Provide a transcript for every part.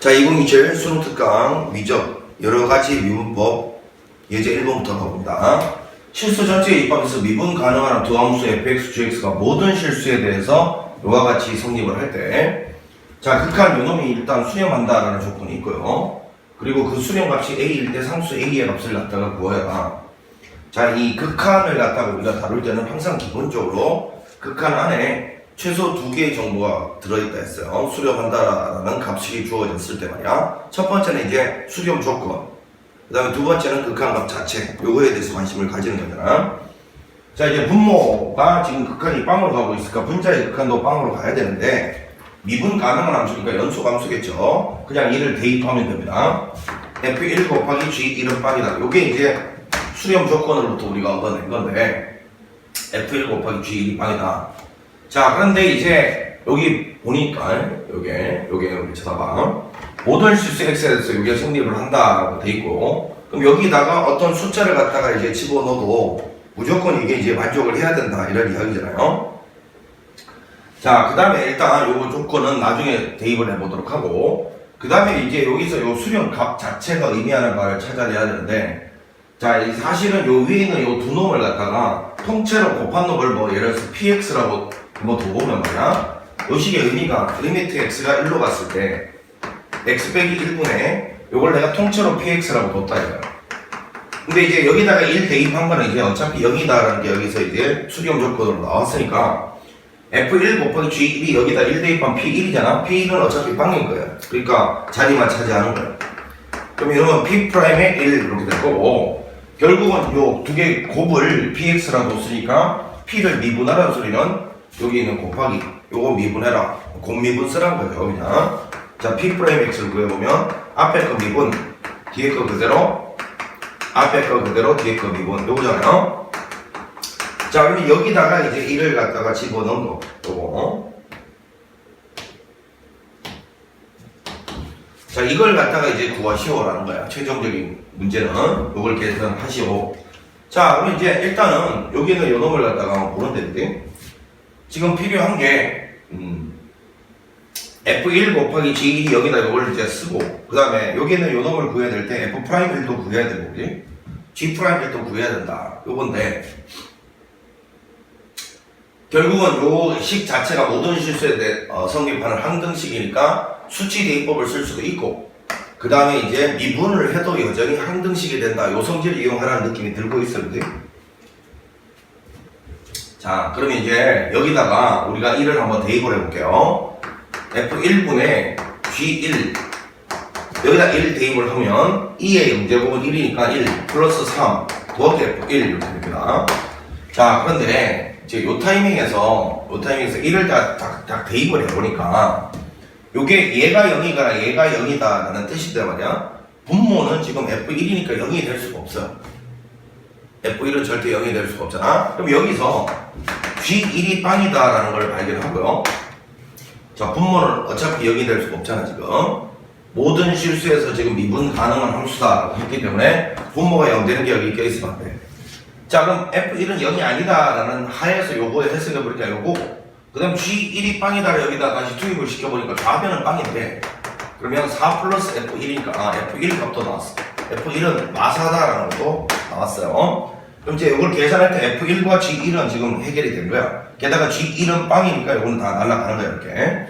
자, 2027 수능 특강 미적 여러가지 미분법 예제 1번부터 가봅니다. 실수 전체에 입법해서 미분 가능한 두 함수 fx, gx가 모든 실수에 대해서 이와 같이 성립을 할 때, 자, 극한 요놈이 일단 수렴한다라는 조건이 있고요. 그리고 그 수렴값이 a일 때 상수 a의 값을 갖다가 구해라. 자, 이 극한을 갖다가 우리가 다룰 때는 항상 기본적으로 극한 안에 최소 2개의 정보가 들어있다 했어요. 수렴한다라는 값이 주어졌을 때 말이야. 첫 번째는 이제 수렴 조건, 그 다음에 두 번째는 극한값 자체, 요거에 대해서 관심을 가지는 거잖아. 자, 이제 분모가 지금 극한이 빵으로 가고 있으니까 분자의 극한도 빵으로 가야 되는데, 미분 가능한 함수니까 연속 함수겠죠. 그냥 이를 대입하면 됩니다. f1 곱하기 g1은 빵이다. 요게 이제 수렴 조건으로부터 우리가 얻어낸 건데, f1 곱하기 g1이 빵이다. 자, 그런데 이제 여기 보니까 요게 우리 쳐다봐. 모든 실수 x에 대해서 여기가 성립을 한다라고 돼 있고, 그럼 여기다가 어떤 숫자를 갖다가 이제 집어넣어도 무조건 이게 이제 만족을 해야 된다 이런 이야기잖아요. 자, 그 다음에 일단 요거 조건은 나중에 대입을 해보도록 하고, 그 다음에 이제 여기서 요 수렴 값 자체가 의미하는 바를 찾아내야 되는데, 자, 사실은 요 위에 있는 요 두 놈을 갖다가 통째로 곱한 놈을 뭐 예를 들어서 px라고 한번 더 보면 말이야. 요 식의 의미가 리미트 x가 1로 갔을 때 x 빼기 1분의 요걸 내가 통째로 px라고 뒀다 이거야. 근데 이제 여기다가 1 대입한 거는 이제 어차피 0이다라는 게 여기서 이제 수렴 조건으로 나왔으니까 f1 곱하기 g1이 여기다 1 대입한 p1이잖아. p1은 어차피 빵인 거야. 그러니까 자리만 차지하는 거야. 그럼 이러면 p'의 1 이렇게 될 거고, 결국은 요 두 개 곱을 px라고 쓰니까 p를 미분하라는 소리는 여기 있는 곱하기 요거 미분해라, 곱미분 쓰라는 거죠 그냥. 자, p'x를 구해보면 앞에 거 미분, 뒤에 거 그대로, 앞에 거 그대로, 뒤에 거 미분 요거잖아요. 자, 그러면 여기다가 이제 1을 갖다가 집어넣은 거 요거. 자, 이걸 갖다가 이제 구하시오라는 거야. 최종적인 문제는 이걸 계산하시오. 자, 그럼 이제 일단은 여기는 요 놈을 갖다가 보는데, 그지? 지금 필요한 게 f1 곱하기 g1이 여기다 이걸 이제 쓰고, 그 다음에 여기는 요 놈을 구해야 될 때 f'1도 구해야 되고, 그지? g'1도 구해야 된다. 요건데 결국은 요 식 자체가 모든 실수에 대해 성립하는 항등식이니까 수치 대입법을 쓸 수도 있고, 그 다음에 이제 미분을 해도 여전히 항등식이 된다. 요 성질을 이용하라는 느낌이 들고 있었는데, 자, 그러면 이제 여기다가 우리가 1을 한번 대입을 해볼게요. f1분의 g1 여기다 1 대입을 하면 2의 영제곱은 1이니까 1 플러스 3 더하기 f1 이렇게 됩니다. 자, 그런데 이제 요 타이밍에서 1을 딱 대입을 해보니까 요게 얘가 0이거나 얘가 0이다 라는 뜻인데 말이야. 분모는 지금 f1이니까 0이 될 수가 없어요. f1은 절대 0이 될 수가 없잖아. 그럼 여기서 g1이 빵이다 라는 걸 발견하고요. 자, 분모는 어차피 0이 될 수가 없잖아 지금. 모든 실수에서 지금 미분 가능한 함수다 라고 했기 때문에 분모가 0 되는 게 여기 껴있으면 안 돼. 자, 그럼 f1은 0이 아니다 라는 하에서 요거에 해석해보니까 요거, 그 다음 g1이 빵이다 여기다 다시 투입을 시켜보니까 좌변은 빵인데, 그러면 4 플러스 f1이니까 f1 값도 나왔어. f1은 마사다라는 것도 나왔어요. 그럼 이제 이걸 계산할 때 f1과 g1은 지금 해결이 된 거야. 게다가 g1은 빵이니까 이거는 다 날아가는 거야 이렇게.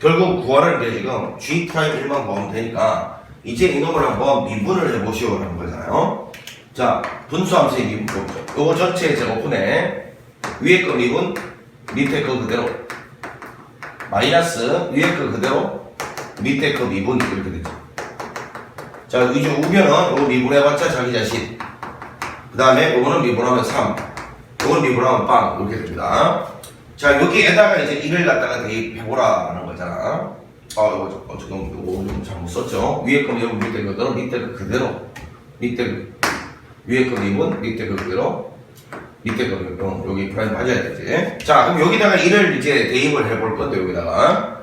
결국 구하는 게 지금 g'1만 구하면 되니까 이제 이놈을 한번 미분을 해보시오라는 거잖아요. 자, 분수함수의 미분 요거 전체 제곱분에 위에 거 미분, 밑에 거 그대로, 마이너스 위에 거 그대로, 밑에 거 미분 이렇게 되죠. 자, 이제 우변은 요거 미분해봤자 자기 자신, 그 다음에 요거는 미분하면 3, 요거는 미분하면 빵 이렇게 됩니다. 자, 여기에다가 이제 1을 갖다가 대입해보라는 거잖아. 요거 좀 잘못 썼죠. 위에 거 미분, 밑에 거 그대로, 밑에 거 그대로, 밑에 거 위에 거 미분, 밑에 거 그대로, 밑에 거 미분, 여기 프라임 빠져야 되지. 자, 그럼 여기다가 1을 이제 대입을 해볼 건데, 여기다가.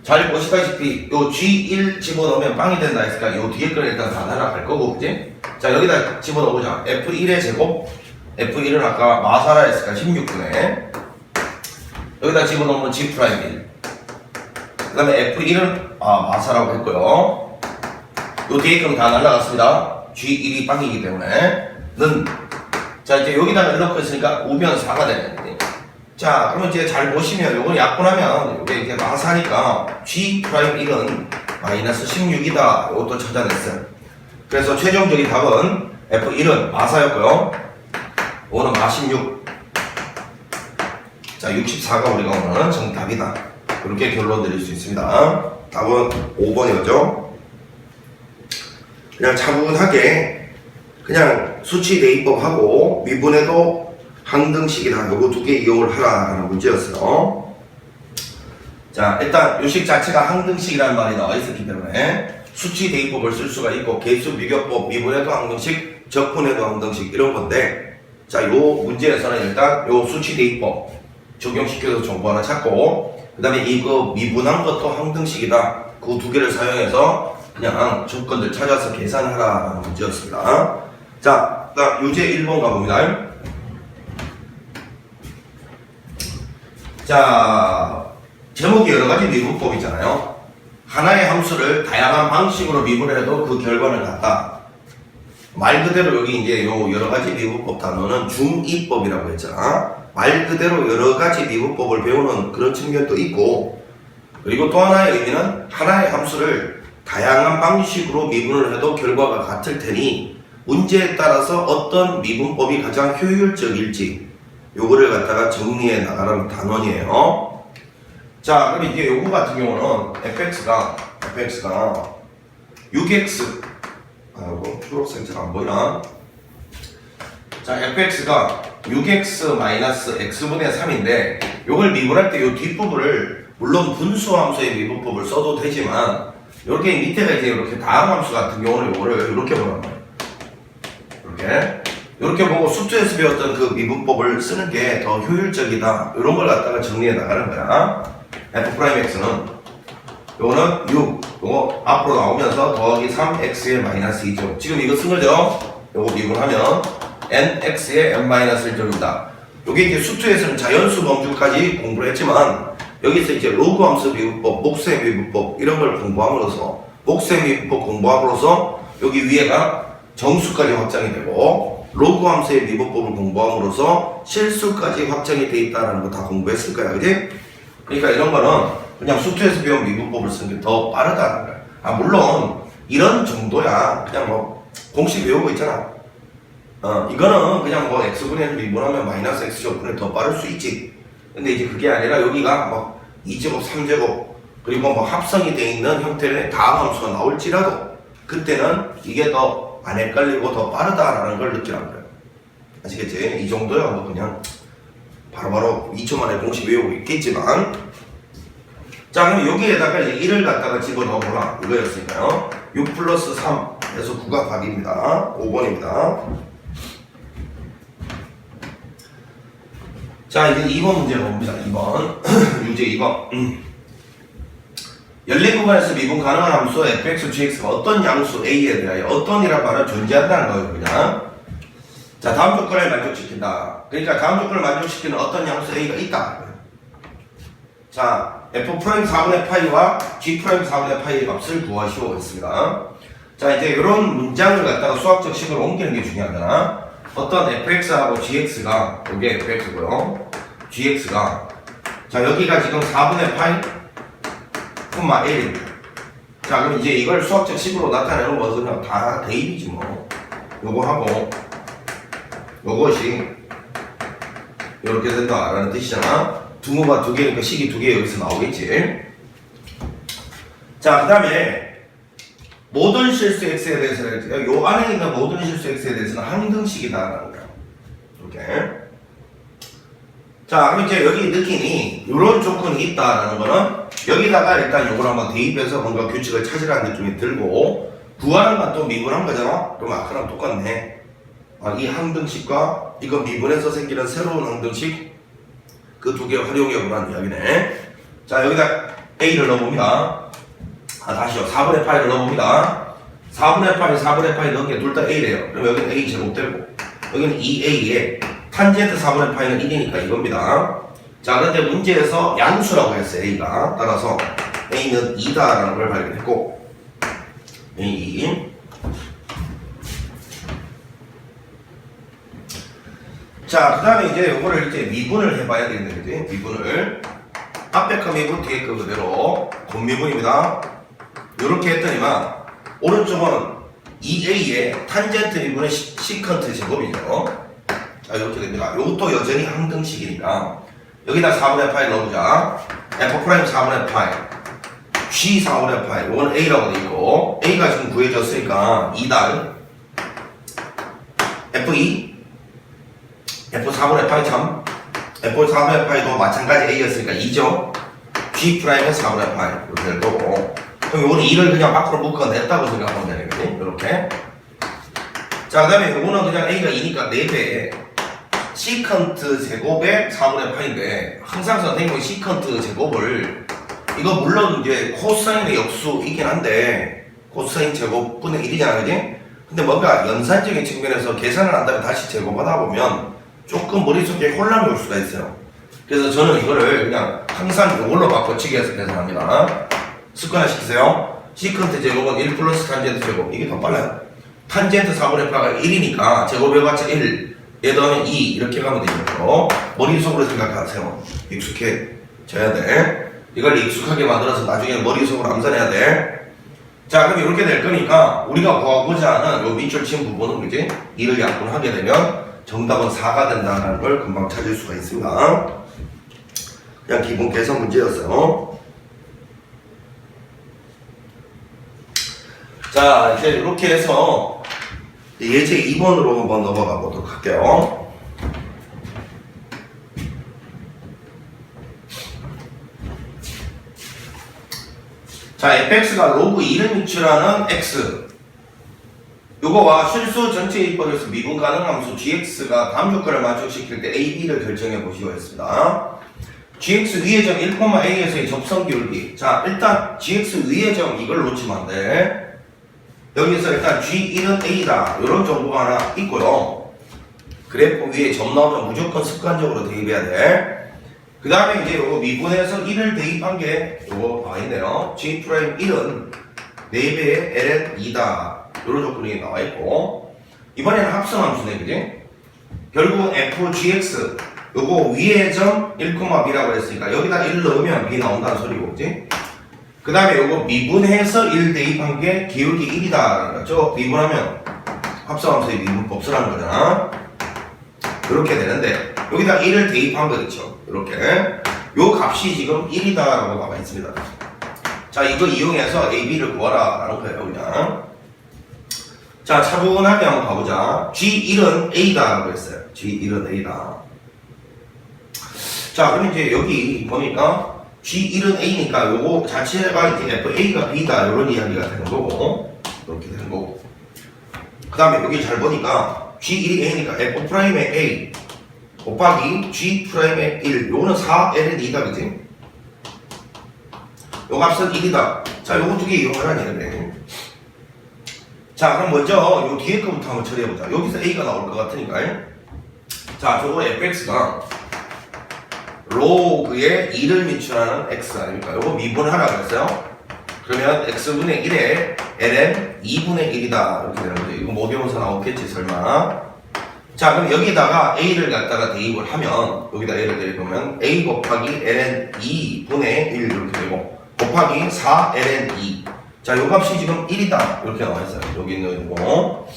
잘 보시다시피, 요 G1 집어넣으면 빵이 된다 했으니까, 요 뒤에 거는 일단 다 날아갈 거고, 그지? 자, 여기다 집어넣어보자. F1의 제곱, F1은 아까 마사라 했으니까 16분에, 여기다 집어넣으면 G'1. 그 다음에 F1은 마사라고 했고요. 요 뒤에 금 다 날라갔습니다. G1이 빵이기 때문에 는. 자, 이제 여기다가 넣고 있으니까 우변 4가 되네. 자, 그러면 이제 잘 보시면 요걸 약분하면 이게 이렇게 마사니까 G'1은 마이너스 16이다. 이것도 찾아냈어요. 그래서 최종적인 답은 F1은 마사였고요. 이거는 마16. 자, 64가 우리가 원하는 정답이다. 그렇게 결론 내릴 수 있습니다. 답은 5번이었죠. 그냥 차분하게 그냥 수치 대입법하고 미분해도 항등식이다. 요거 두 개 이용을 하라는 문제였어요. 자, 일단 요식 자체가 항등식이라는 말이 나와 있었기 때문에 수치 대입법을 쓸 수가 있고 개수 비교법, 미분해도 항등식, 적분해도 항등식 이런 건데, 자, 요 문제에서는 일단 요 수치 대입법 적용시켜서 정보 하나 찾고, 그 다음에 이거 미분한 것도 항등식이다. 그 두 개를 사용해서 그냥 조건들 찾아서 계산하라는 문제였습니다. 자, 그다음 유제 1번 가봅니다. 자, 제목이 여러가지 미분법이잖아요. 하나의 함수를 다양한 방식으로 미분해도 그 결과는 같다. 말 그대로 여기 이제 요 여러가지 미분법 단어는 중2법이라고 했잖아. 말 그대로 여러가지 미분법을 배우는 그런 측면도 있고, 그리고 또 하나의 의미는 하나의 함수를 다양한 방식으로 미분을 해도 결과가 같을 테니 문제에 따라서 어떤 미분법이 가장 효율적일지 요거를 갖다가 정리해 나가는 단원이에요. 자, 그럼 이제 요거 같은 경우는 fx가 6x, 아이고 초록색 잘 안 보이나? 자, fx가 6x x분의 3인데 요걸 미분할 때 요 뒷부분을 물론 분수함수의 미분법을 써도 되지만 이렇게 밑에가 이제 이렇게 다항함수 같은 경우는 요거를 이렇게 보는 거예요. 이렇게 보고 수투에서 배웠던 그 미분법을 쓰는 게 더 효율적이다. 이런 걸 갖다가 정리해 나가는 거야. f'x는 요거는 6, 요거 앞으로 나오면서 더하기 3x의 마이너스 2죠. 지금 이거 쓴 거죠? 요거 미분하면 nx의 n-1점이다. 요게 이제 수투에서는 자연수 범주까지 공부를 했지만 여기서 이제 로그 함수 미분법, 목수의 미분법 이런 걸 공부함으로써 목수의 미분법 공부함으로써 여기 위에가 정수까지 확장이 되고 로그 함수의 미분법을 공부함으로써 실수까지 확장이 돼 있다는 거 다 공부했을 거야, 그지? 그러니까 이런 거는 그냥 수투에서 배운 미분법을 쓰는 게 더 빠르다는 거야. 아, 물론 이런 정도야. 그냥 뭐 공식 외우고 있잖아. 이거는 그냥 뭐 x분의 1 미분하면 마이너스 x제곱분의 더 빠를 수 있지. 근데 이제 그게 아니라 여기가 뭐 2제곱, 3제곱 그리고 뭐 합성이 돼 있는 형태의 다항함수가 나올지라도 그때는 이게 더 안 헷갈리고 더 빠르다라는 걸 느끼라는 거예요. 아시겠지? 이 정도야 뭐 그냥 바로바로 2초 만에 공식 외우고 있겠지만, 자, 그럼 여기에다가 이제 1을 갖다가 집어넣어 보라 이거였으니까요. 6 플러스 3 해서 9가 답입니다. 5번입니다. 자, 이제 2번 문제 봅니다. 2번 유제 2번 열린 구간에서 미분 가능한 함수 fx, gx가 어떤 양수 a에 대하여 어떤 이란 말은 존재한다는 거예요. 그냥 자, 다음 조건을 만족시킨다. 그러니까 다음 조건을 만족시키는 어떤 양수 a가 있다. 자, f' 4분의 파이와 g' 4분의 파이의 값을 구하시오 했습니다. 자, 이제 이런 문장을 갖다가 수학적 식으로 옮기는 게 중요하잖아. 어떤 fx하고 gx가, 이게 fx고요. gx가, 자, 여기가 지금 4분의 파이 1입니다. 자, 그럼 이제 이걸 수학적 식으로 나타내는 것은 그냥 다 대입이지 뭐. 요거 하고 요것이 이렇게 된다라는 뜻이잖아. 두모가 두 개니까 식이 두 개 여기서 나오겠지. 자, 그 다음에 모든 실수 x에 대해서는 요 안에 있는 모든 실수 x에 대해서는 항등식이다라는 거야. 이렇게. 자, 그럼 이제 여기 느낌이 이런 조건이 있다라는 거는 여기다가 일단 요걸 한번 대입해서 뭔가 규칙을 찾으라는 느낌이 들고, 구하는 건 또 미분한 거잖아. 그럼 아까랑 똑같네. 이 항등식과 이거 미분해서 생기는 새로운 항등식 그 두 개 활용해 보라는 이야기네. 자, 여기다 a를 넣어봅니다. 다시요. 4분의 파이를 넣어봅니다. 4분의 파이 넣은 게 둘 다 a래요. 그럼 여기는 a 제곱되고 여기는 2a에 탄젠트 4분의 파이는 1이니까 이겁니다. 자, 그런데 문제에서 양수라고 했어요. a가. 따라서 a는 2다라는 걸 발견했고, A2. 자, 그 다음에 이제 요거를 이제 미분을 해봐야 되겠네, 그지? 미분을. 앞에 거 미분, 뒤에 거 그대로. 곱미분입니다. 요렇게 했더니만, 오른쪽은 2a의 탄젠트 미분의 시컨트 제곱이죠. 자, 이렇게 됩니다. 요것도 여전히 항등식이니까. 여기다 4분의 파이 넣어보자. f' 4분의 파이. g 4분의 파이. 요건 a라고 돼 있고, a가 지금 구해졌으니까 2달. f2. f4분의 파이 참. f4분의 파이도 마찬가지 a였으니까 2죠. g'의 4분의 파이. 이렇게 될 거고. 그럼 요거는 2를 그냥 밖으로 묶어냈다고 생각하면 되는 거지. 이렇게. 자, 그 다음에 요거는 그냥 a가 2니까 4배. 시컨트 제곱의 4분의 파인데, 항상 선생님은 시컨트 제곱을, 이거 물론 이제 코사인의 역수이긴 한데, 코사인 제곱분의 1이잖아, 그지? 근데 뭔가 연산적인 측면에서 계산을 한 다음에 다시 제곱하다 보면 조금 머릿속에 혼란이 올 수가 있어요. 그래서 저는 이거를 그냥 항상 이걸로 바꿔치기 해서 계산합니다. 습관화시키세요. 시컨트 제곱은 1 플러스 탄젠트 제곱. 이게 더 빨라요. 탄젠트 4분의 파가 1이니까 제곱해봤자 1. 얘 더하면 2. 이렇게 가면 되죠. 머릿속으로 생각하세요. 익숙해져야 돼. 이걸 익숙하게 만들어서 나중에 머릿속으로 암산해야 돼. 자, 그럼 이렇게 될 거니까 우리가 구하고자 하는 요 밑줄 친 부분은 그지? 2를 약분하게 되면 정답은 4가 된다는 걸 금방 찾을 수가 있습니다. 그냥 기본 계산 문제였어요. 자, 이제 이렇게 해서 예제 2번으로 한번 넘어가 보도록 할게요. 자, fx가 로그 2를 유출하는 x. 요거와 실수 전체 입법에서 미분 가능 함수 gx가 다음 조건을 만족시킬 때 a, b를 결정해 보시오 했습니다. gx 위의 점 1,a에서의 접선 기울기. 자, 일단 gx 위의 점 이걸 놓치면 안 돼. 여기서 일단 G1은 A다. 이런 정보가 하나 있고요. 그래프 위에 점 나오면 무조건 습관적으로 대입해야 돼. 그 다음에 이제 요거 미분해서 1을 대입한 게 요거 나와 있네요. G'1은 4배의 ln 2다. 이런 조건이 나와 있고. 이번에는 합성함수네, 그지? 결국은 fgx. 요거 위의 점 1,b라고 했으니까 여기다 1 넣으면 b 나온다는 소리고, 그지? 그 다음에 요거 미분해서 1 대입한 게 기울기 1이다. 그렇죠? 미분하면 합성함수의 미분법 쓰라는 거잖아. 이렇게 되는데 여기다 1을 대입한 거겠죠. 이렇게 요 값이 지금 1이다 라고 나와 있습니다. 자, 이거 이용해서 AB를 구하라 라는 거예요. 그냥 자, 차분하게 한번 가보자. G1은 A다 라고 했어요. G1은 A다. 자, 그럼 이제 여기 보니까 G1은 A니까 요거 자체가 이제 FA가 B다 이런 이야기가 되는 거고, 이렇게 되는 거고. 그 다음에 여기 잘 보니까 G1이 A니까 F'의 A 곱하기 G'의 1. 요거는 4L은 2다, 그지? 요 값은 1이다. 자, 요거 두 개 이용하라는 얘기네. 자, 그럼 먼저 요 뒤에 거부터 한번 처리해보자. 여기서 A가 나올 것 같으니까. 자, 저거 fx가 로그의 2를 미출하는 x 아닙니까? 요거 미분하라고 했어요. 그러면 x분의 1에 ln 2분의 1이다 이렇게 되는 거죠. 이거 모비용사 나오겠지 설마. 자, 그럼 여기다가 a를 갖다가 대입을 하면 여기다 a를 대입하면 a 곱하기 ln 2분의 1 이렇게 되고 곱하기 4 ln 2. 자, 요 값이 지금 1이다 이렇게 나와 있어요. 여기 있는 거.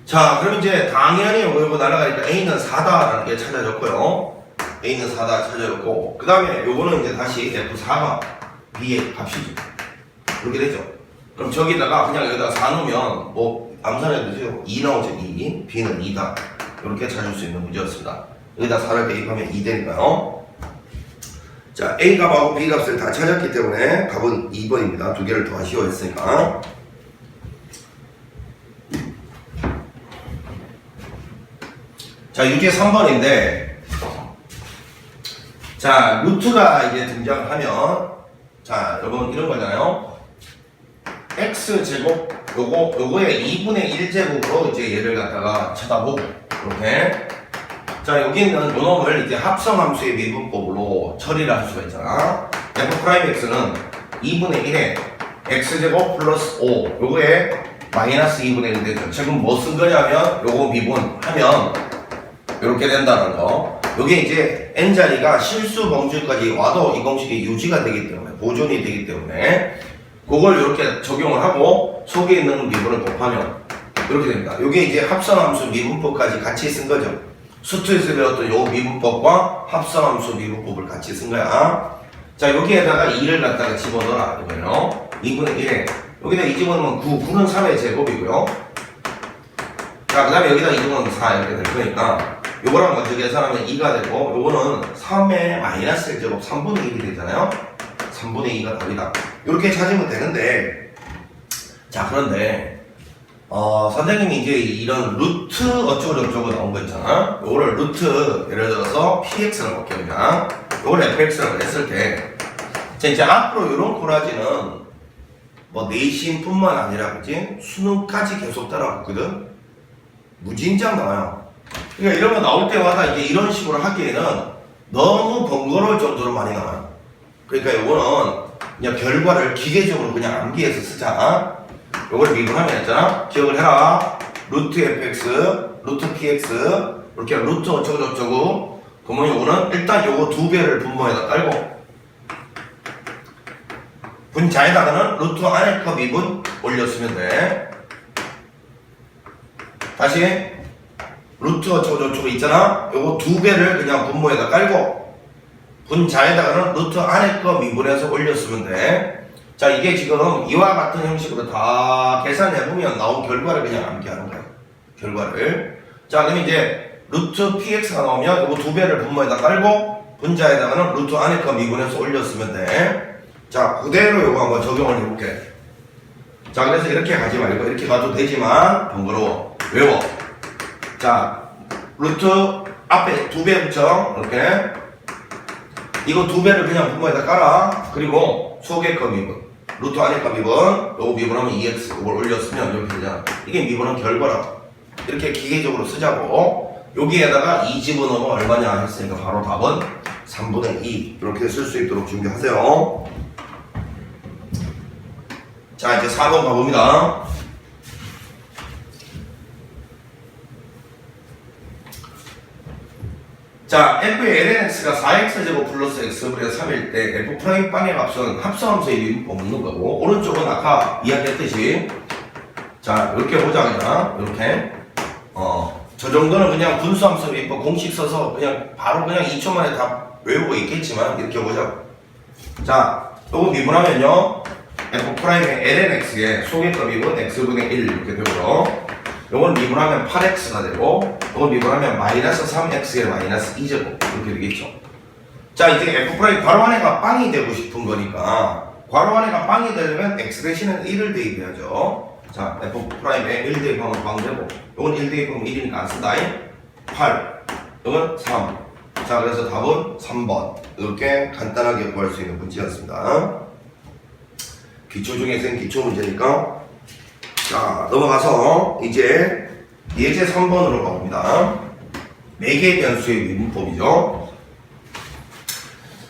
자, 그럼 이제 당연히 요거 날아가니까 a는 4다라는 게 찾아졌고요. a는 4다 찾아졌고, 그 다음에 요거는 이제 다시 f4가 b의 값이죠. 이렇게 되죠. 그럼 저기다가 그냥 여기다가 4 넣으면 뭐 암산해도 되죠. 2 나오죠. 2. b는 2다. 이렇게 찾을 수 있는 문제였습니다. 여기다 4를 대입하면 2 되니까요. 자, a 값하고 b 값을 다 찾았기 때문에 답은 2번입니다. 두 개를 더하시오 했으니까. 자, 유제 3번인데, 자, 루트가 이제 등장을 하면, 자, 여러분 이런 거잖아요. x제곱, 요거의 2분의 1제곱으로 이제 얘를 갖다가 쳐다보고, 이렇게. 자, 여기는 요 놈을 이제 합성함수의 미분법으로 처리를 할 수가 있잖아. f'x는 2분의 1에 x제곱 플러스 5 요거에 마이너스 2분의 1 되죠. 지금 뭐 쓴 거냐면 요거 미분하면 이렇게 된다는 거. 요게 이제 n자리가 실수 범주까지 와도 이 공식이 유지가 되기 때문에 보존이 되기 때문에 그걸 이렇게 적용을 하고 속에 있는 미분을 곱하면 이렇게 됩니다. 요게 이제 합성함수 미분법까지 같이 쓴 거죠. 수투에서 배웠던 요 미분법과 합성함수 미분법을 같이 쓴 거야. 자, 여기에다가 2를 갖다가 집어넣어라 이거예요. 2분의 1에 여기다 2 집어넣으면 9, 9는 3의 제곱이고요. 자, 그 다음에 여기다 2 집어넣으면 4 이렇게 될 거니까 요거랑 먼저 계산하면 2가 되고 요거는 3의 마이너스 1 제곱 3분의 1이 되잖아요. 3분의 2가 답이다. 이렇게 찾으면 되는데, 자, 그런데 선생님이 이제 이런 루트 어쩌고저쩌고 나온 거 있잖아. 요거를 루트 예를 들어서 px라고 할게요. 그냥 요걸 fx라고 했을 때 자, 이제 앞으로 요런 코라지는 뭐 내신뿐만 아니라 그지 수능까지 계속 따라붙거든. 무진장 나와요. 그러니까 이런 거 나올 때마다 이제 이런 식으로 하기에는 너무 번거로울 정도로 많이 나와요. 그러니까 요거는 그냥 결과를 기계적으로 그냥 암기해서 쓰자. 요걸 미분하면 했잖아. 기억을 해라. 루트 fx, 루트 px, 이렇게 루트 어쩌고저쩌고. 그러면 요거는 일단 요거 두 배를 분모에다 깔고 분자에다가는 루트 안에 거 미분 올려쓰면 돼. 다시 루트 어쩌고저쩌고 있잖아. 요거 두 배를 그냥 분모에다 깔고 분자에다가는 루트 안에 거 미분해서 올려쓰면 돼. 자, 이게 지금 이와 같은 형식으로 다 계산해보면 나온 결과를 그냥 암기하는 거야. 결과를. 자, 그럼 이제 루트 px가 나오면 요거 두 배를 분모에다 깔고 분자에다가는 루트 안에 거 미분해서 올렸으면 돼. 자, 그대로 요거 한번 적용을 해볼게. 자, 그래서 이렇게 가지 말고 이렇게 가도 되지만 번거로워. 외워. 자, 루트 앞에 두 배 붙여. 이렇게. 이거 두 배를 그냥 분모에다 깔아. 그리고 속의 거 미분. 루트 안에 거 미분. 요거 미분하면 2x. 이걸 올렸으면 이렇게 되잖아. 이게 미분한 결과라고. 이렇게 기계적으로 쓰자고. 여기에다가 2 집어넣으면 얼마냐 했으니까 바로 답은 3분의 2. 이렇게 쓸 수 있도록 준비하세요. 자, 이제 4번 가봅니다. 자, f의 lnx가 4x제곱 플러스 x분의 3일 때 f 프라임 빵의 값은 합성함수의 미분법 묻는 거고, 오른쪽은 아까 이야기했듯이 자, 이렇게 보자. 그냥 이렇게 저 정도는 그냥 분수함수 미분법 공식 써서 그냥 바로 그냥 2초 만에 다 외우고 있겠지만 이렇게 보자. 자, 요거 미분하면요 f 프라임의 lnx의 소개값 미분 x분의 1 이렇게 되고요. 요건 미분하면 8x가 되고, 요건 미분하면 마이너스 3x의 마이너스 2제곱 이렇게 되겠죠. 자, 이제 f 프라임 괄호 안에가 빵이 되고 싶은 거니까 괄호 안에가 빵이 되려면 x 대신에 1을 대입해야죠. 자, f 프라임에 1 대입하면 빵 되고, 요건 1 대입하면 1이니까 안 쓴다. 8, 요건 3. 자, 그래서 답은 3번. 이렇게 간단하게 구할 수 있는 문제였습니다. 기초 중에 센 기초 문제니까. 자, 넘어가서 이제 예제 3번으로 가봅니다. 4개의 변수의 미분법이죠.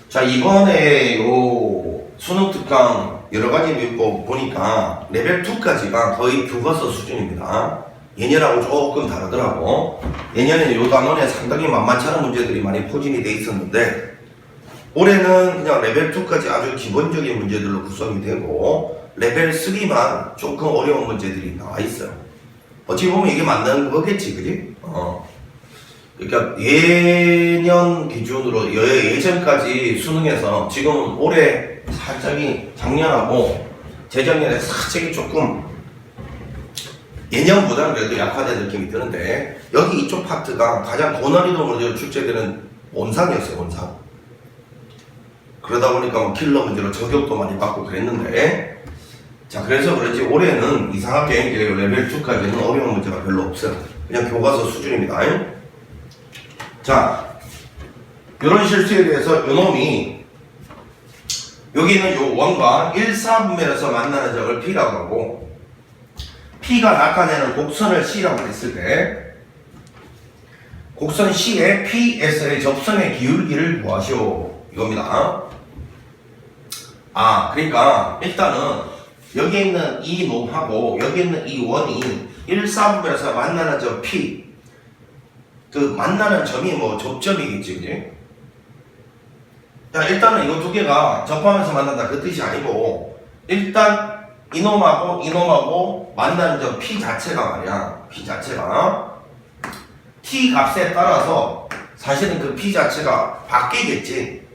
자, 이번에 요 수능 특강 여러가지 미분법 보니까 레벨 2까지가 거의 교과서 수준입니다. 예년하고 조금 다르더라고. 예년에는 요 단원에 상당히 만만치 않은 문제들이 많이 포진이 돼 있었는데, 올해는 그냥 레벨 2까지 아주 기본적인 문제들로 구성이 되고 레벨 3만 조금 어려운 문제들이 나와 있어요. 어찌 보면 이게 맞는 거겠지, 그지? 그러니까 예년 기준으로 예전까지 수능에서 지금 올해 살짝이 작년하고 재작년에 살짝이 조금 예년보다는 그래도 약화된 느낌이 드는데, 여기 이쪽 파트가 가장 고난이도 문제로 출제되는 원상이었어요, 원상. 그러다 보니까 뭐 킬러 문제로 저격도 많이 받고 그랬는데, 자, 그래서 그런지 올해는 이상하게 레벨 2까지는 어려운 문제가 별로 없어요. 그냥 교과서 수준입니다. 자, 이런 실수에 대해서 요놈이 여기는 요 원과 1,4분면에서 만나는 점을 P라고 하고, P가 나타내는 곡선을 C라고 했을 때 곡선 C의 PS의 접선의 기울기를 구하시오 이겁니다. 아, 그러니까 일단은 여기에 있는 이 놈하고 여기에 있는 이 원이 1, 4분면에서 만나는 점 P. 그 만나는 점이 뭐 접점이겠지, 그지? 자, 일단은 이거 두 개가 접하면서 만난다 그 뜻이 아니고, 일단 이놈하고 만나는 점 P 자체가 말이야. P 자체가 T 값에 따라서 사실은 그 P 자체가 바뀌겠지.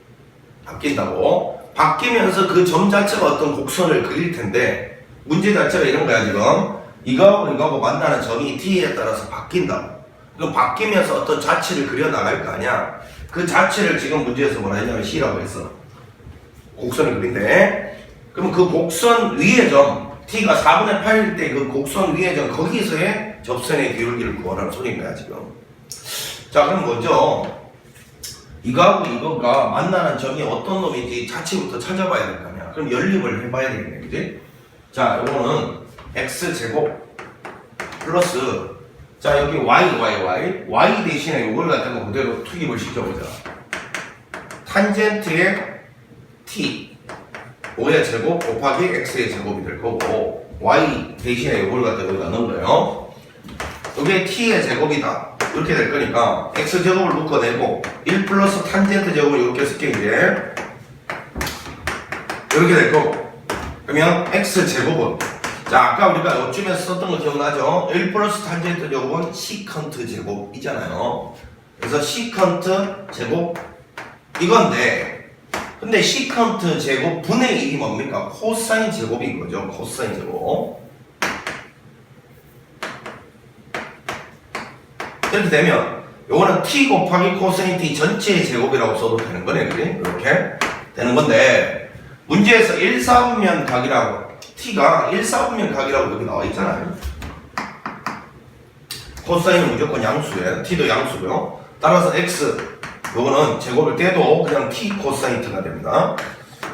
바뀐다고. 바뀌면서 그 점 자체가 어떤 곡선을 그릴 텐데, 문제 자체가 이런 거야, 지금. 이거하고 만나는 점이 T에 따라서 바뀐다고. 그럼 바뀌면서 어떤 자체를 그려 나갈 거 아니야. 그 자체를 지금 문제에서 뭐라 했냐면 C라고 했어. 곡선을 그린데, 그럼 그 곡선 위의 점, T가 4분의 8일 때 그 곡선 위의 점, 거기서의 접선의 기울기를 구하라는 소리인 거야, 지금. 자, 그럼 먼저 이거하고 이거가 만나는 점이 어떤 놈인지 자체부터 찾아봐야 될 거 아니야. 그럼 연립을 해봐야 되겠네, 그지? 자, 요거는 x제곱 플러스, 자, 여기 y 대신에 요걸 갖다가 그대로 투입을 시켜보자. 탄젠트의 t 5의 제곱 곱하기 x의 제곱이 될 거고, y 대신에 요걸 갖다가 여기다 넣은 거예요. 이게 t의 제곱이다 이렇게 될 거니까 x제곱을 묶어내고 1 플러스 탄젠트 제곱을 이렇게 쓸게. 이제 이렇게 될 거고, 그러면 x제곱은, 자, 아까 우리가 요쯤에서 썼던 거 기억나죠? 1 플러스 탄젠트 제곱은 시컨트 제곱이잖아요. 그래서 시컨트 제곱 이건데, 근데 시컨트 제곱 분의 1이 뭡니까? 코사인 제곱인 거죠. 코사인 제곱. 이렇게 되면 요거는 t 곱하기 코사인 t 전체의 제곱이라고 써도 되는 거네, 그지? 이렇게 되는 건데, 문제에서 1, 4분면 각이라고, t가 1, 4분면 각이라고 여기 나와 있잖아요. 코사인은 무조건 양수예요. t도 양수고요. 따라서 x, 요거는 제곱을 떼도 그냥 t 코사인 t가 됩니다.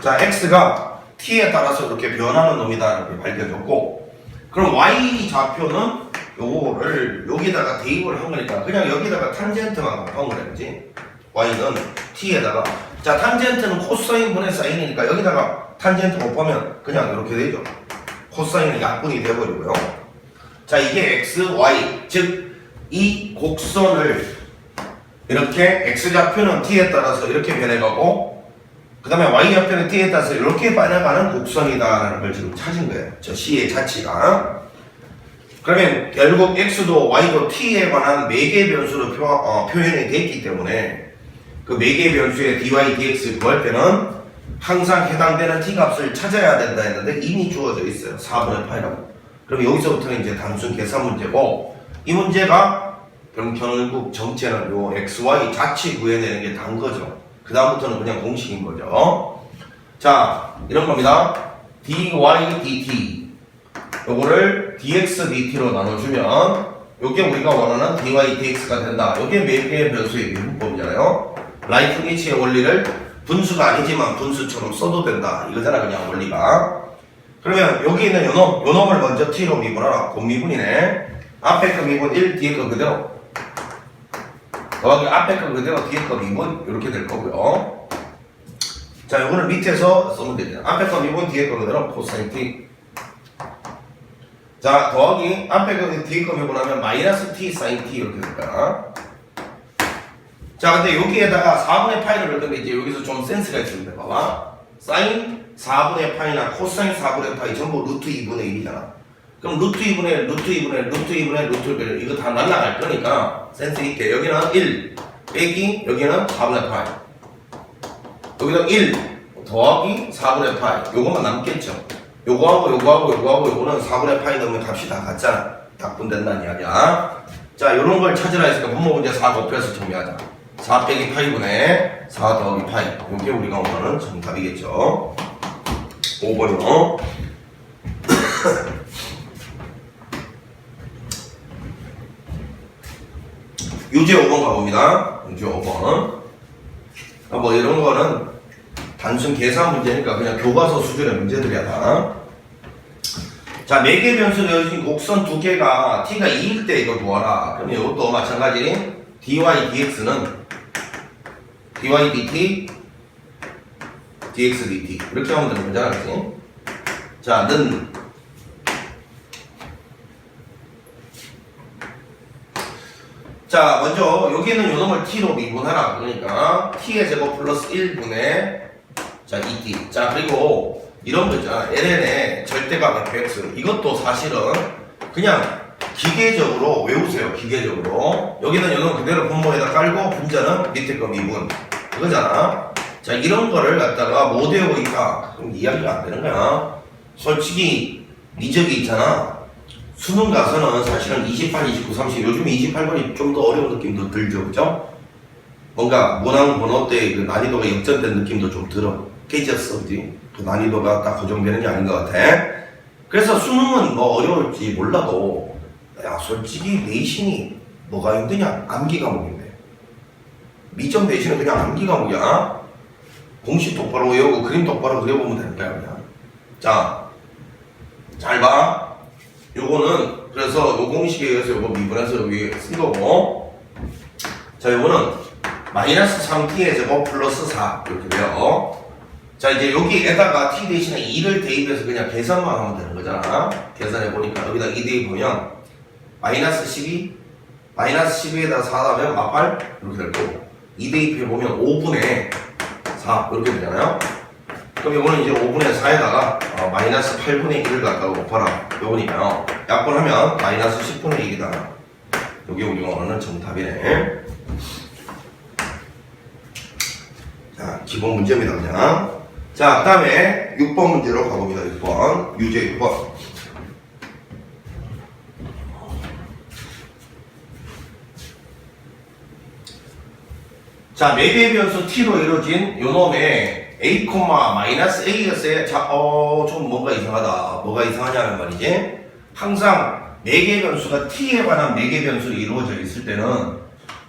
자, x가 t에 따라서 이렇게 변하는 놈이다 이렇게 밝혀졌고, 그럼 y 좌표는 요거를 여기다가 대입을 한 거니까 그냥 여기다가 탄젠트만 곱한 거래, 그지? y는 t에다가, 자, 탄젠트는 코사인 분의 사인이니까 여기다가 탄젠트 곱하면 그냥 이렇게 되죠. 코사인은 약분이 되어버리고요. 자, 이게 x, y, 즉 이 곡선을 이렇게 x좌표는 t에 따라서 이렇게 변해가고, 그 다음에 y좌표는 t에 따라서 이렇게 변해가는 곡선이다라는 걸 지금 찾은 거예요. 저 c의 자치가. 그러면 결국 x도 y도 t에 관한 매개 변수로 표현이 됐기 때문에 그 매개 변수의 dy, dx 구할 때는 항상 해당되는 t 값을 찾아야 된다 했는데 이미 주어져 있어요. 4분의 8이라고. 그럼 여기서부터는 이제 단순 계산 문제고, 이 문제가 결국 정체는 요 xy 자치 구해내는 게 단 거죠. 그 다음부터는 그냥 공식인 거죠. 자, 이런 겁니다. dy, dt 요거를 dx, dt로 나눠주면 요게 우리가 원하는 dy, dx가 된다. 요게 매개의 변수의 미분법이잖아요. 라이프니츠의 원리를 분수가 아니지만 분수처럼 써도 된다 이거잖아, 그냥 원리가. 그러면 여기 있는 요 놈을 먼저 t로 미분하라. 곱미분이네. 앞에 거 미분 1, 뒤에 거 그대로 더하기 앞에 거 그대로 뒤에 거 미분 이렇게 될 거고요. 자, 요거는 밑에서 쓰면 되죠. 앞에 거 미분 뒤에 거 그대로 코사인 t. 자, 더하기 앞에 거 뒤에 거 미분하면 마이너스 t 사인 t 이렇게 될까. 자, 근데 여기에다가 4분의 파이를 넣을 건데 이제 여기서 좀 센스가 있습니다. 봐봐. 사인 4분의 파이나 코사인 4분의 파이 전부 루트 2분의 1이잖아. 그럼 루트 2분의 1 이거 다 날라갈 거니까 센스 있게 여기는 1 빼기 여기는 4분의 파이, 여기는 1 더하기 4분의 파이, 요거만 남겠죠. 요거하고 요거는 4분의 파이 넣으면 값이 다 같잖아. 약분된다는 이야기야. 자, 요런 걸 찾으라 했으니까 분모 문제 4 곱해서 정리하자. 4 빼기 파이분의 4 더하기 파이. 요게 우리가 원하는 정답이겠죠. 5번이요. 유제 5번 가봅니다. 유제 5번. 뭐 이런 거는 단순 계산 문제니까 그냥 교과서 수준의 문제들이야 다. 자, 매개 변수 되어진 곡선 두 개가 t가 2일 때 이거 구하라. 그럼 이것도 마찬가지 dy, dx는 dy, dt, dx, dt 이렇게 하면 되는 거잖아, 그치? 자, 는 자, 먼저 여기는 요놈을 t로 미분하라. 그러니까 t의 제곱 플러스 1분의 자 2t. 자, 그리고 이런 거 있잖아. ln의 절대값 fx. 이것도 사실은 그냥 기계적으로 외우세요. 기계적으로. 여기는 요놈 그대로 분모에다 깔고 분자는 밑에 거 미분. 그거잖아. 자, 이런 거를 갖다가 못 외우고 있다. 그럼 이야기가 안 되는 거야. 솔직히 미적이 있잖아. 수능 가서는 사실은 28, 29, 30 요즘 28번이 좀 더 어려운 느낌도 들죠, 그죠? 뭔가 문항 번호 때 그 난이도가 역전된 느낌도 좀 들어. 깨졌어, 그지? 그 난이도가 딱 고정되는 게 아닌 것 같아. 그래서 수능은 뭐 어려울지 몰라도 야, 솔직히 내신이 뭐가 힘드냐? 암기 과목인데. 미적 내신은 그냥 암기 과목이야. 공식 똑바로 외우고 그림 똑바로 그려보면 되는 거야, 그냥. 자, 잘 봐. 요거는 그래서 요 공식에 의해서 요거 미분해서 여기 쓴 거고, 자, 요거는 마이너스 3t의 제곱 플러스 4 이렇게 돼요. 자, 이제 여기에다가 t 대신에 2를 대입해서 그냥 계산만 하면 되는 거잖아. 계산해 보니까 여기다 2 대입하면 마이너스 12 마이너스 12에다 4 하면 막발 이렇게 될 거고, 2 대입해 보면 5분의 4 이렇게 되잖아요. 그럼 이거는 이제 5분의 4에다가 마이너스 8분의 1을 갖다가 곱하라. 요거니까요. 약분하면 마이너스 10분의 1이다. 요게 우리가 원하는 정답이네. 자, 기본 문제입니다, 그냥. 자, 그 다음에 6번 문제로 가봅니다. 6번. 유제 6번. 자, 매개의 변수 t로 이루어진 요놈의 a, 마이너스 a였어요. 자, 좀 뭔가 이상하다. 뭐가 이상하냐는 말이지. 항상 매개의 변수가 t에 관한 매개의 변수로 이루어져 있을 때는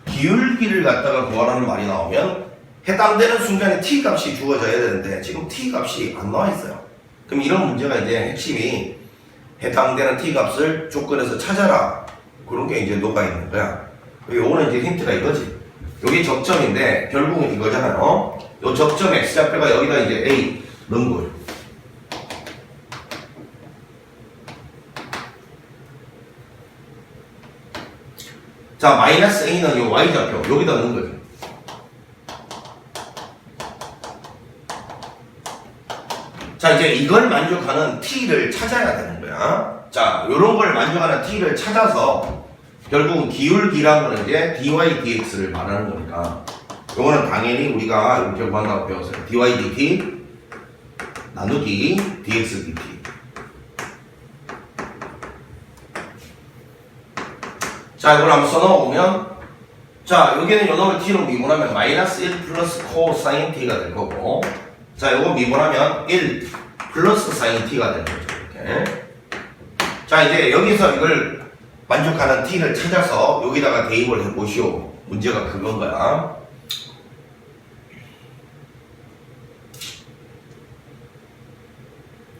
기울기를 갖다가 구하라는 말이 나오면 해당되는 순간에 t 값이 주어져야 되는데 지금 t 값이 안 나와 있어요. 그럼 이런 문제가 이제 핵심이 해당되는 t 값을 조건에서 찾아라. 그런 게 이제 녹아 있는 거야. 요거는 이제 힌트가 이거지. 여기 적점인데 결국은 이거잖아요. 요 적점 x좌표가 여기다 이제 a 넣은 거예요. 자, 마이너스 a는 요 y좌표 여기다 넣은 거죠. 자, 이제 이걸 만족하는 t를 찾아야 되는 거야. 자, 요런 걸 만족하는 t를 찾아서 결국은 기울기라는 거는 이제 dy dx를 말하는 거니까 요거는 당연히 우리가 이렇게 구한다고 배웠어요. dy dt 나누기 dx dt. 자, 이걸 한번 써넣어보면, 자, 여기는 요놈을 t로 미분하면 마이너스 1 플러스 코사인 t가 될 거고, 자, 요거 미분하면 1 플러스 사인 t가 되는 거죠. 이렇게. 자, 이제 여기서 이걸 만족하는 t를 찾아서 여기다가 대입을 해보시오. 문제가 그건 거야.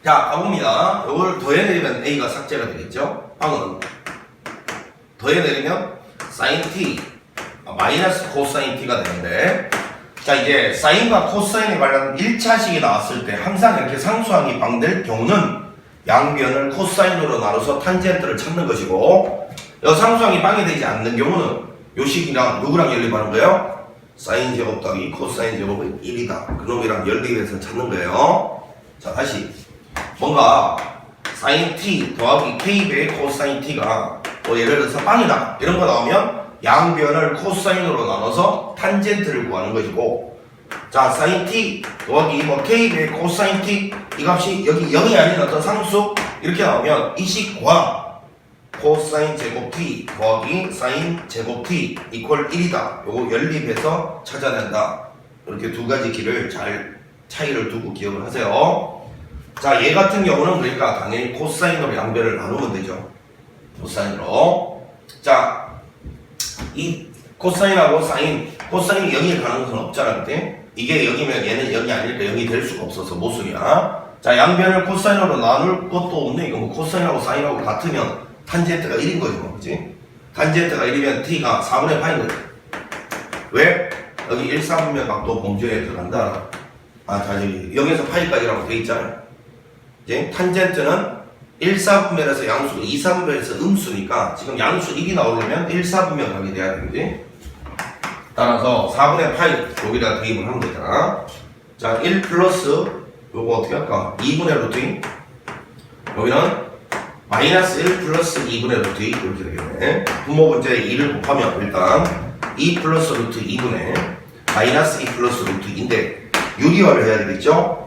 자, 가봅니다. 이걸 더해내리면 a가 삭제가 되겠죠? 방은 더해내리면 sin t 마이너스 코사인 t가 되는데, 자, 이제 사인과 코사인에 관련 1차식이 나왔을 때 항상 이렇게 상수항이 방될 경우는 양변을 코사인으로 나눠서 탄젠트를 찾는 것이고, 이 상수항이 방이 되지 않는 경우는 요 식이랑 누구랑 연립하는 거예요? 사인 제곱 더하기 코사인 제곱은 1이다. 그놈이랑 연립해서 찾는 거예요. 자, 다시 뭔가 사인 t 더하기 k배의 코사인 t가 뭐 예를 들어서 빵이다 이런 거 나오면 양변을 코사인으로 나눠서 탄젠트를 구하는 것이고, 자, 사인 t 더하기 뭐 k배의 코사인 t 이 값이 여기 0이 아닌 어떤 상수 이렇게 나오면 이 식과 코사인 제곱 t 더하기 사인 제곱 t 이퀄 1이다. 요거 연립해서 찾아낸다. 이렇게 두 가지 길을 잘 차이를 두고 기억을 하세요. 자, 얘 같은 경우는 그러니까 당연히 코사인으로 양변을 나누면 되죠. 코사인으로. 자, 이 코사인하고 사인, 코사인이 0일 가능성은 없잖아, 그때? 이게 0이면 얘는 0이 아니니까 0이 될 수가 없어서 모순이야. 자, 양변을 코사인으로 나눌 것도 없네. 이거 뭐 코사인하고 사인하고 같으면 탄젠트가 1인 거죠, 그치? 탄젠트가 1이면 t가 4분의 파인 거죠. 왜? 여기 1, 4분면 각도 범주에 들어간다. 아, 자, 여기 0에서 파이까지라고 돼 있잖아요. 이제 탄젠트는 1, 4분면에서 양수고 2, 4분면에서 음수니까 지금 양수 1이 나오려면 1, 4분면 가게 돼야 되지. 따라서 4분의 파이 여기다가 대입을 하면 되잖아. 자, 1 플러스 요거 어떻게 할까? 2분의 루트 2. 여기는 마이너스 1 플러스 2분의 루트 2 이렇게 되겠네. 분모 분자에 2를 곱하면 일단 2 플러스 루트 2분의 마이너스 2 플러스 루트 2인데 유리화를 해야 되겠죠?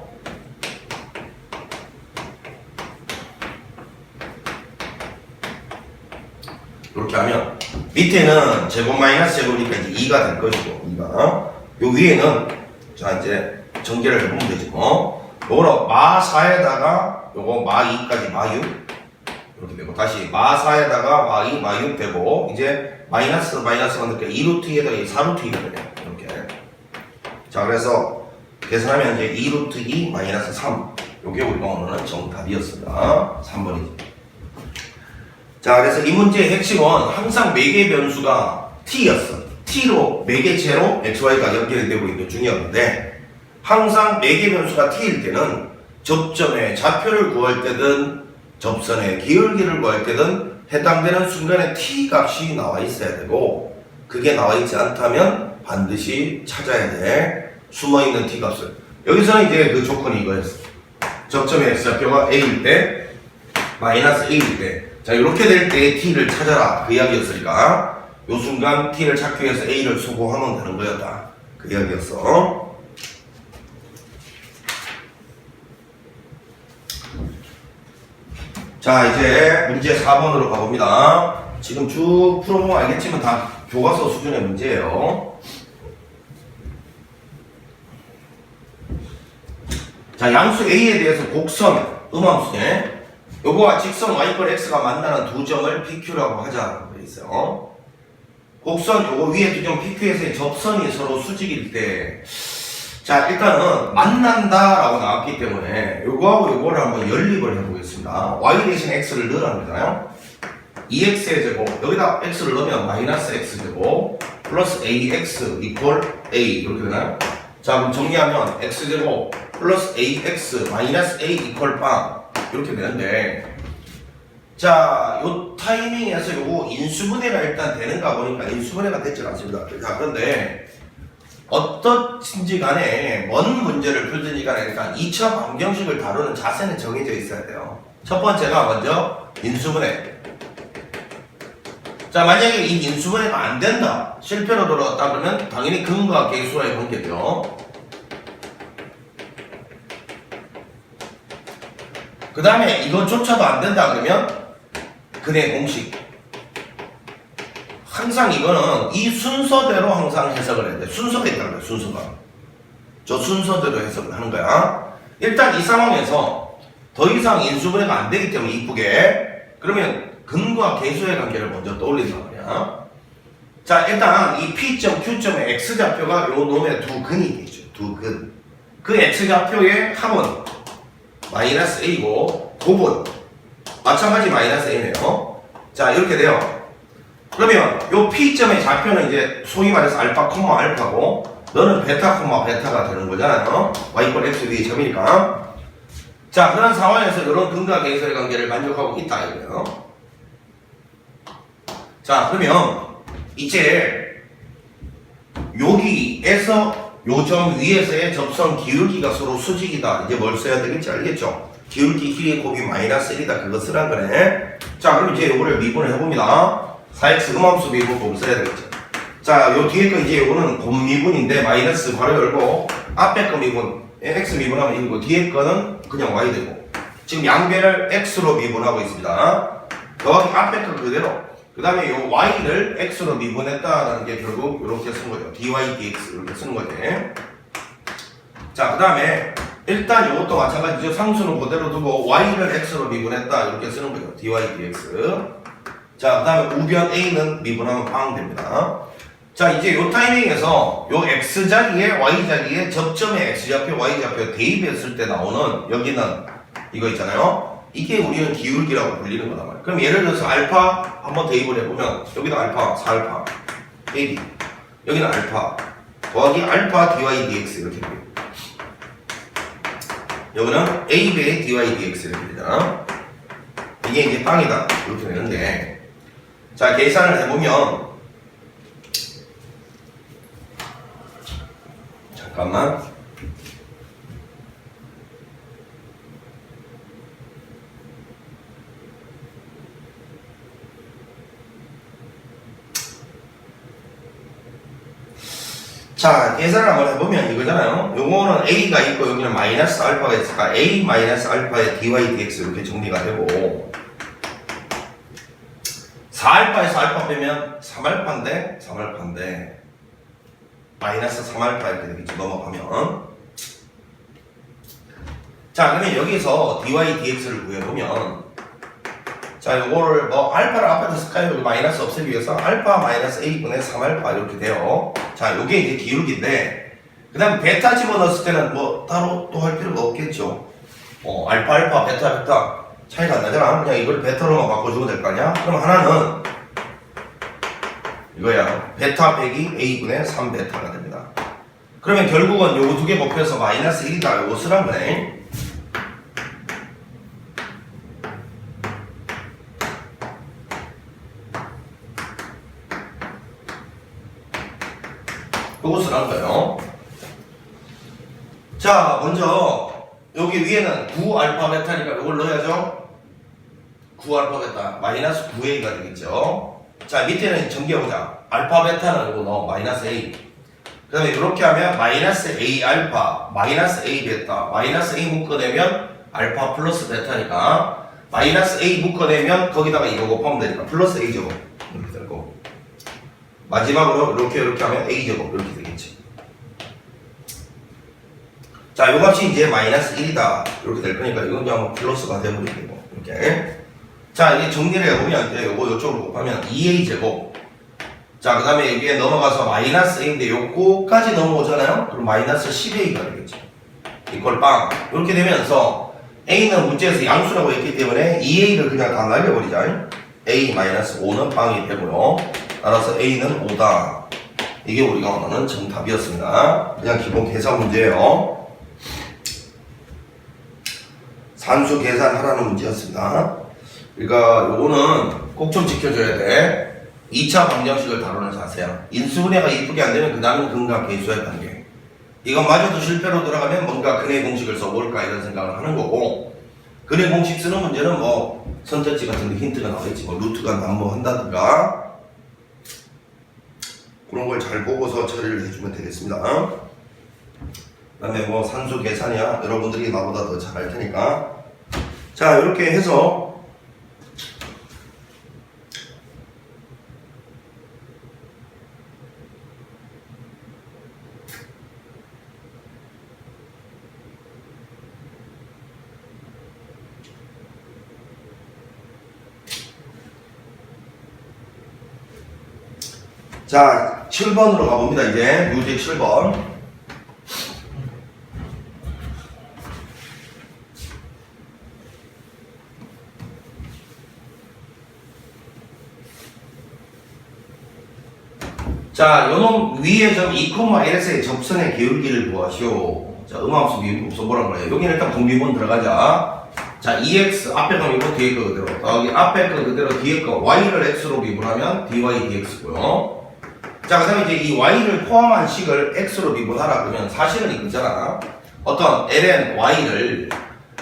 이렇게 하면 밑에는 제곱 마이너스 제곱이니까 이제 2가 될 것이고 2가 요 위에는 자 이제 전개를 해보면 되지 뭐. 요거는 마 4에다가 요거 마 2까지 마 6 이렇게 되고 다시 마 4에다가 마 2, 마 6 되고 이제 마이너스 만들게 2루트 2에다가 4루트 2가 되네 이렇게. 자 그래서 계산하면 이제 2루트 2 마이너스 3 요게 우리가 오늘은 정답이었습니다. 3번이지. 자 그래서 이 문제의 핵심은 항상 매개 변수가 t였어. t로 매개체로 xy가 연결이 되고 있는 중이었는데 항상 매개 변수가 t일 때는 접점의 좌표를 구할 때든 접선의 기울기를 구할 때든 해당되는 순간에 t 값이 나와 있어야 되고 그게 나와 있지 않다면 반드시 찾아야 돼. 숨어있는 t 값을. 여기서는 이제 그 조건이 이거였어. 접점의 x좌표가 a일 때 마이너스 a일 때 자 이렇게 될 때 t를 찾아라 그 이야기였으니까 요 순간 t를 찾기 위해서 a를 소거하면 되는 거였다 그 이야기였어. 자 이제 문제 4번으로 가봅니다. 지금 쭉 풀어보면 알겠지만 다 교과서 수준의 문제예요. 자 양수 a에 대해서 곡선 음함수네. 요거와 직선 y권 x가 만나는 두 점을 PQ라고 하자고 있어요. 곡선 요거 위에 두 점 PQ에서의 접선이 서로 수직일 때, 자 일단은 만난다라고 나왔기 때문에 요거하고 요거를 한번 연립을 해보겠습니다. y 대신 x를 넣으라는 거잖아요. 2x의 제곱 여기다 x를 넣으면 마이너스 x제곱 플러스 ax 이퀄 a 이렇게 되나요? 자 그럼 정리하면 x제곱 플러스 ax 마이너스 a 이퀄 빵 이렇게 되는데 자 요 타이밍에서 요거 인수분해가 일단 되는가 보니까 인수분해가 됐지 않습니다. 자 그런데 어떻든지 간에 뭔 문제를 풀든지 간에 일단 2차 방정식을 다루는 자세는 정해져 있어야 돼요. 첫 번째가 먼저 인수분해. 자 만약에 이 인수분해가 안 된다 실패로 돌아왔다 그러면 당연히 근과 계수와의 관계죠. 그 다음에 이것조차도 안 된다 그러면 근의 공식. 항상 이거는 이 순서대로 항상 해석을 해야 돼. 순서가 있다는 거야 순서가. 저 순서대로 해석을 하는 거야. 일단 이 상황에서 더 이상 인수분해가 안 되기 때문에 이쁘게 그러면 근과 계수의 관계를 먼저 떠올린단 말이야. 자 일단 이 P점, Q점의 X좌표가 요 놈의 두 근이 있겠죠. 두 근. 그 X좌표의 합은 마이너스 A고 곱은 마찬가지 마이너스 A네요. 자 이렇게 돼요. 그러면 요 P점의 좌표는 이제 소위 말해서 알파, 알파고 너는 베타, 베타가 되는 거잖아요. Y권 X 위의 점이니까. 자 그런 상황에서 이런 근과 계수의 관계를 만족하고 있다 이거예요. 자 그러면 이제 여기에서 요 점 위에서의 접선 기울기가 서로 수직이다. 이제 뭘 써야 되겠지 알겠죠? 기울기 길이 곱이 마이너스 1이다. 그거 쓰란 거네. 자 그럼 이제 요거를 미분을 해봅니다. 4x 음함수 미분 곱을 써야 되겠죠. 자 요 뒤에 거 이제 요거는 곱 미분인데 마이너스 괄호 열고 앞에 거 미분 x 미분하면 1이고 뒤에 거는 그냥 y 되고 지금 양배를 x로 미분하고 있습니다. 더하기 앞에 거 그대로 그 다음에 요 y를 x로 미분했다라는 게 결국 이렇게 쓴 거죠. dy dx 이렇게 쓰는 거지. 자 그 다음에 일단 이것도 마찬가지죠. 상수는 그대로 두고 y를 x로 미분했다 이렇게 쓰는 거죠. dy dx. 자 그 다음에 우변 a는 미분하면 빵 됩니다. 자 이제 요 타이밍에서 요 x 자리에 y 자리에 접점의 x좌표 y좌표 대입했을 때 나오는 여기는 이거 있잖아요. 이게 우리는 기울기라고 불리는 거단 말이야. 그럼 예를 들어서 알파 한번 대입을 해보면 여기다 알파 4알파 AB 여기는 알파 더하기 알파 dy dx 이렇게 돼요. 여기는 a배의 dy dx 이렇게 되잖아. 이게 이제 빵이다 이렇게 되는데, 자 계산을 해보면, 잠깐만. 자, 계산을 한번 해보면 이거잖아요. 요거는 a가 있고 여기는 마이너스 알파가 있으니까 a 마이너스 알파의 dy dx 이렇게 정리가 되고, 4알파에서 알파 빼면 3알파인데 마이너스 3알파 이렇게 되겠죠. 넘어가면. 자, 그러면 여기서 dy dx를 구해보면, 자, 요거를 뭐 알파를 앞에다 쓸까요? 여기 마이너스 없애기 위해서 알파 마이너스 a분의 3알파 이렇게 돼요. 자, 요게 이제 기울기인데, 그 다음에 베타 집어넣었을 때는 뭐 따로 또 할 필요가 없겠죠. 알파 베타 차이가 안 나잖아. 그냥 이걸 베타로만 바꿔주면 될 거 아니야? 그럼 하나는 이거야. 베타 빼기 a분의 3베타가 됩니다. 그러면 결국은 요거 두 개 곱해서 마이너스 1이다. 요거 쓰란 거네. 요것을 한 거예요. 자, 먼저 여기 위에는 9알파 베타니까 요걸 넣어야죠. 9알파 베타 마이너스 9a가 되겠죠. 자, 밑에는 정리해보자. 알파 베타는 요거 넣어 마이너스 a. 그 다음에 이렇게 하면 마이너스 a 알파 마이너스 a 베타 마이너스 a 묶어내면 알파 플러스 베타니까 마이너스 a 묶어내면 거기다가 이거 곱하면 되니까 플러스 a 제곱 이렇게 되고, 마지막으로 이렇게 하면 a 제곱 이렇게 되겠지. 자, 요 값이 이제 마이너스 1이다 이렇게 될 거니까 이건 그냥 플러스가 되버리고 이렇게. 자, 이게 정리를 해보면 이제 요거 이쪽으로 곱하면 2a 제곱. 자, 그 다음에 여기에 넘어가서 마이너스 a인데 요거까지 넘어오잖아요. 그럼 마이너스 10a가 되겠지. 이걸 빵 이렇게 되면서 a는 문제에서 양수라고 했기 때문에 2a를 그냥 다 날려버리자. a 마이너스 5는 빵이 되고요. 따라서 a는 5다. 이게 우리가 원하는 정답이었습니다. 그냥 기본 계산 문제예요. 산수 계산하라는 문제였습니다. 그러니까 요거는 꼭 좀 지켜줘야 돼. 2차 방정식을 다루는 자세야. 인수분해가 이쁘게 안 되면 그 다음은 근과 계수의 관계. 이것마저도 실패로 들어가면 뭔가 근의 공식을 써볼까 이런 생각을 하는 거고, 근의 공식 쓰는 문제는 뭐 선택지 같은 데 힌트가 나와있지. 뭐 루트가 난무한다든가 그런 걸 잘 보고서 처리를 해주면 되겠습니다. 그 다음에 뭐 산수 계산이야 여러분들이 나보다 더 잘 할 테니까. 자, 이렇게 해서 자, 7번으로 가봅니다. 이제 뮤직 7번. 자, 요놈 위에 점 2,1에서의 접선의 기울기를 구하시오. 자, 음함수 미분 써보란 거예요. 여기는 일단 분비분 들어가자. 자, 2x 앞에 거 미분 뒤에 거 그대로. 여기 앞에 거 그대로 뒤에 거 y를 x로 미분하면 dy dx고요. 자, 그 다음에 이제 이 y를 포함한 식을 x로 미분하라 그러면 사실은 이거잖아. 어떤 ln y를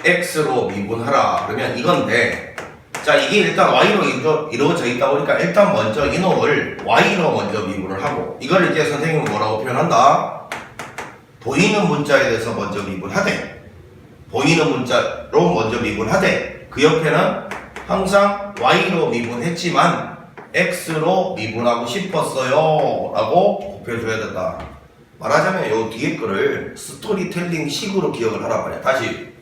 x로 미분하라 그러면 이건데, 자, 이게 일단 y로 이루어져 있다 보니까 일단 먼저 이놈을 y로 먼저 미분을 하고, 이걸 이제 선생님은 뭐라고 표현한다? 보이는 문자에 대해서 먼저 미분하되, 보이는 문자로 먼저 미분하되, 그 옆에는 항상 y로 미분했지만 x로 미분하고 싶었어요 라고 곱해줘야 된다. 말하자면 요 뒤에 거를 스토리텔링 식으로 기억을 하란 말이야. 다시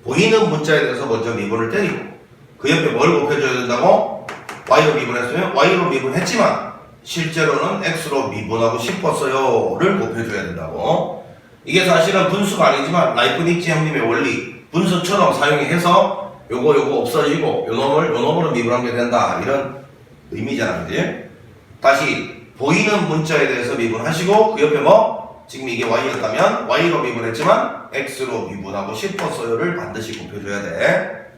보이는 문자에 대해서 먼저 미분을 때리고 그 옆에 뭘 곱해줘야 된다고? y로 미분했으면 y로 미분했지만 실제로는 x로 미분하고 싶었어요를 곱해줘야 된다고. 이게 사실은 분수가 아니지만 라이프니츠 형님의 원리 분수처럼 사용해서 요거 없어지고 요놈으로 미분하게 된다 이런 의미잖아. 그지? 다시 보이는 문자에 대해서 미분하시고 그 옆에 뭐? 지금 이게 y였다면 y로 미분했지만 x로 미분하고 싶었어요를 반드시 곱해줘야 돼.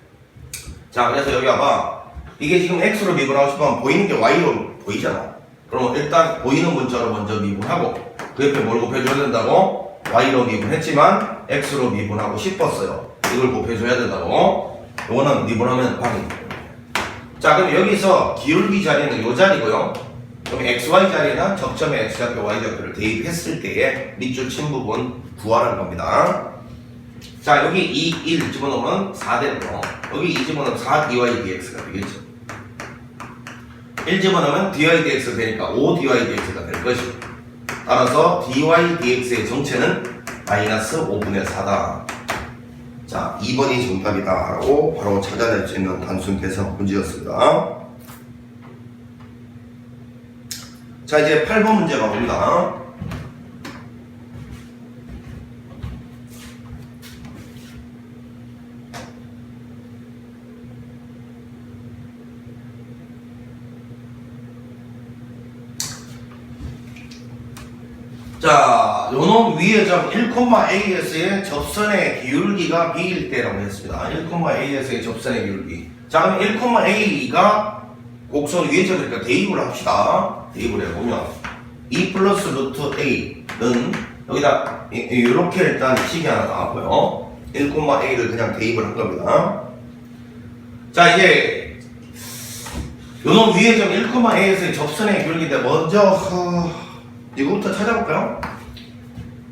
자, 그래서 여기 와봐. 이게 지금 x로 미분하고 싶으면 보이는 게 y로 보이잖아. 그러면 일단 보이는 문자로 먼저 미분하고 그 옆에 뭘 곱해줘야 된다고? y로 미분했지만 x로 미분하고 싶었어요. 이걸 곱해줘야 된다고. 요거는 미분하면 방이. 자, 그럼 여기서 기울기 자리는 요 자리고요. 그럼 xy 자리나 적점의 x좌표 y좌표를 대입했을 때의 밑줄 친 부분 구하라는 겁니다. 자, 여기 2, 1 집어넣으면 4되고 여기 2 집어넣으면 4 dy dx가 되겠죠. 1 집어넣으면 dy dx가 되니까 5 dy dx가 될 것이고, 따라서 dy dx의 정체는 마이너스 5분의 4다. 자, 2번이 정답이다 라고 바로 찾아낼 수 있는 단순 계산 문제였습니다. 자, 이제 8번 문제 가봅니다. 자, 요놈 위에 점 1,AS의 접선의 기울기가 B일 때라고 했습니다. 1,AS의 접선의 기울기. 자, 그럼 1,A가 곡선 위에 점이니까 대입을 합시다. 대입을 해보면 2 플러스 루트 A는 여기다 이렇게 일단 식이 하나 나왔고요. 1,A를 그냥 대입을 한 겁니다. 자, 이제 요놈 위에 점 1,A에서의 접선의 기울기인데 먼저 이거부터 찾아볼까요?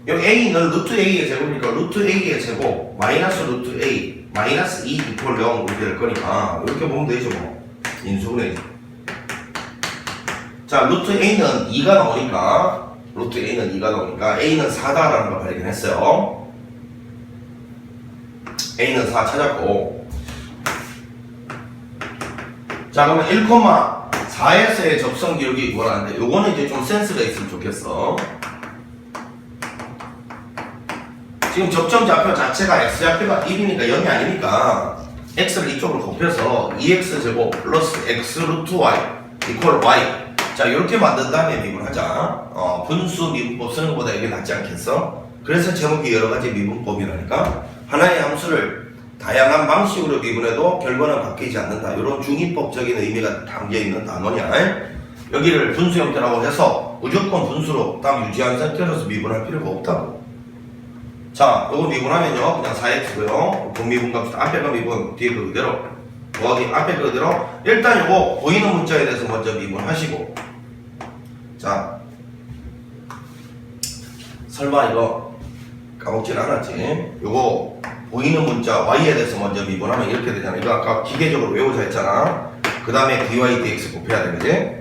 여기 A는 루트 A의 제곱이니까 루트 A의 제곱 마이너스 루트 A 마이너스 2 이퀄 0 이렇게 될 거니까 이렇게 보면 되죠. 뭐 인수분해. 자, 루트 A는 2가 나오니까 루트 A는 2가 나오니까 A는 4다라는 걸 발견했어요. A는 4 찾았고, 자, 그러면 1,4에서의 접선 기울기 구하라는데 요거는 이제 좀 센스가 있으면 좋겠어. 지금 접점 좌표 자체가 x좌표가 1이니까 0이 아니니까 x를 이쪽으로 곱해서 2x제곱 플러스 x 루트 y 이퀄 y. 자, 이렇게 만든 다음에 미분하자. 분수 미분법 쓰는 것보다 이게 낫지 않겠어? 그래서 제목이 여러가지 미분법이라니까. 하나의 함수를 다양한 방식으로 미분해도 결과는 바뀌지 않는다. 이런 중의법적인 의미가 담겨있는 단어냐. 여기를 분수 형태라고 해서 무조건 분수로 딱 유지한 상태로서 미분할 필요가 없다고. 자, 요거 미분하면요 그냥 4x고요 분미분 값 앞에 거 미분 뒤에 거 그대로 더하기 앞에 거 그대로. 일단 요거 보이는 문자에 대해서 먼저 미분하시고, 자, 설마 이거 까먹진 않았지? 요거 보이는 문자 y에 대해서 먼저 미분하면 이렇게 되잖아. 이거 아까 기계적으로 외우자 했잖아. 그 다음에 dy dx 곱해야 되겠지?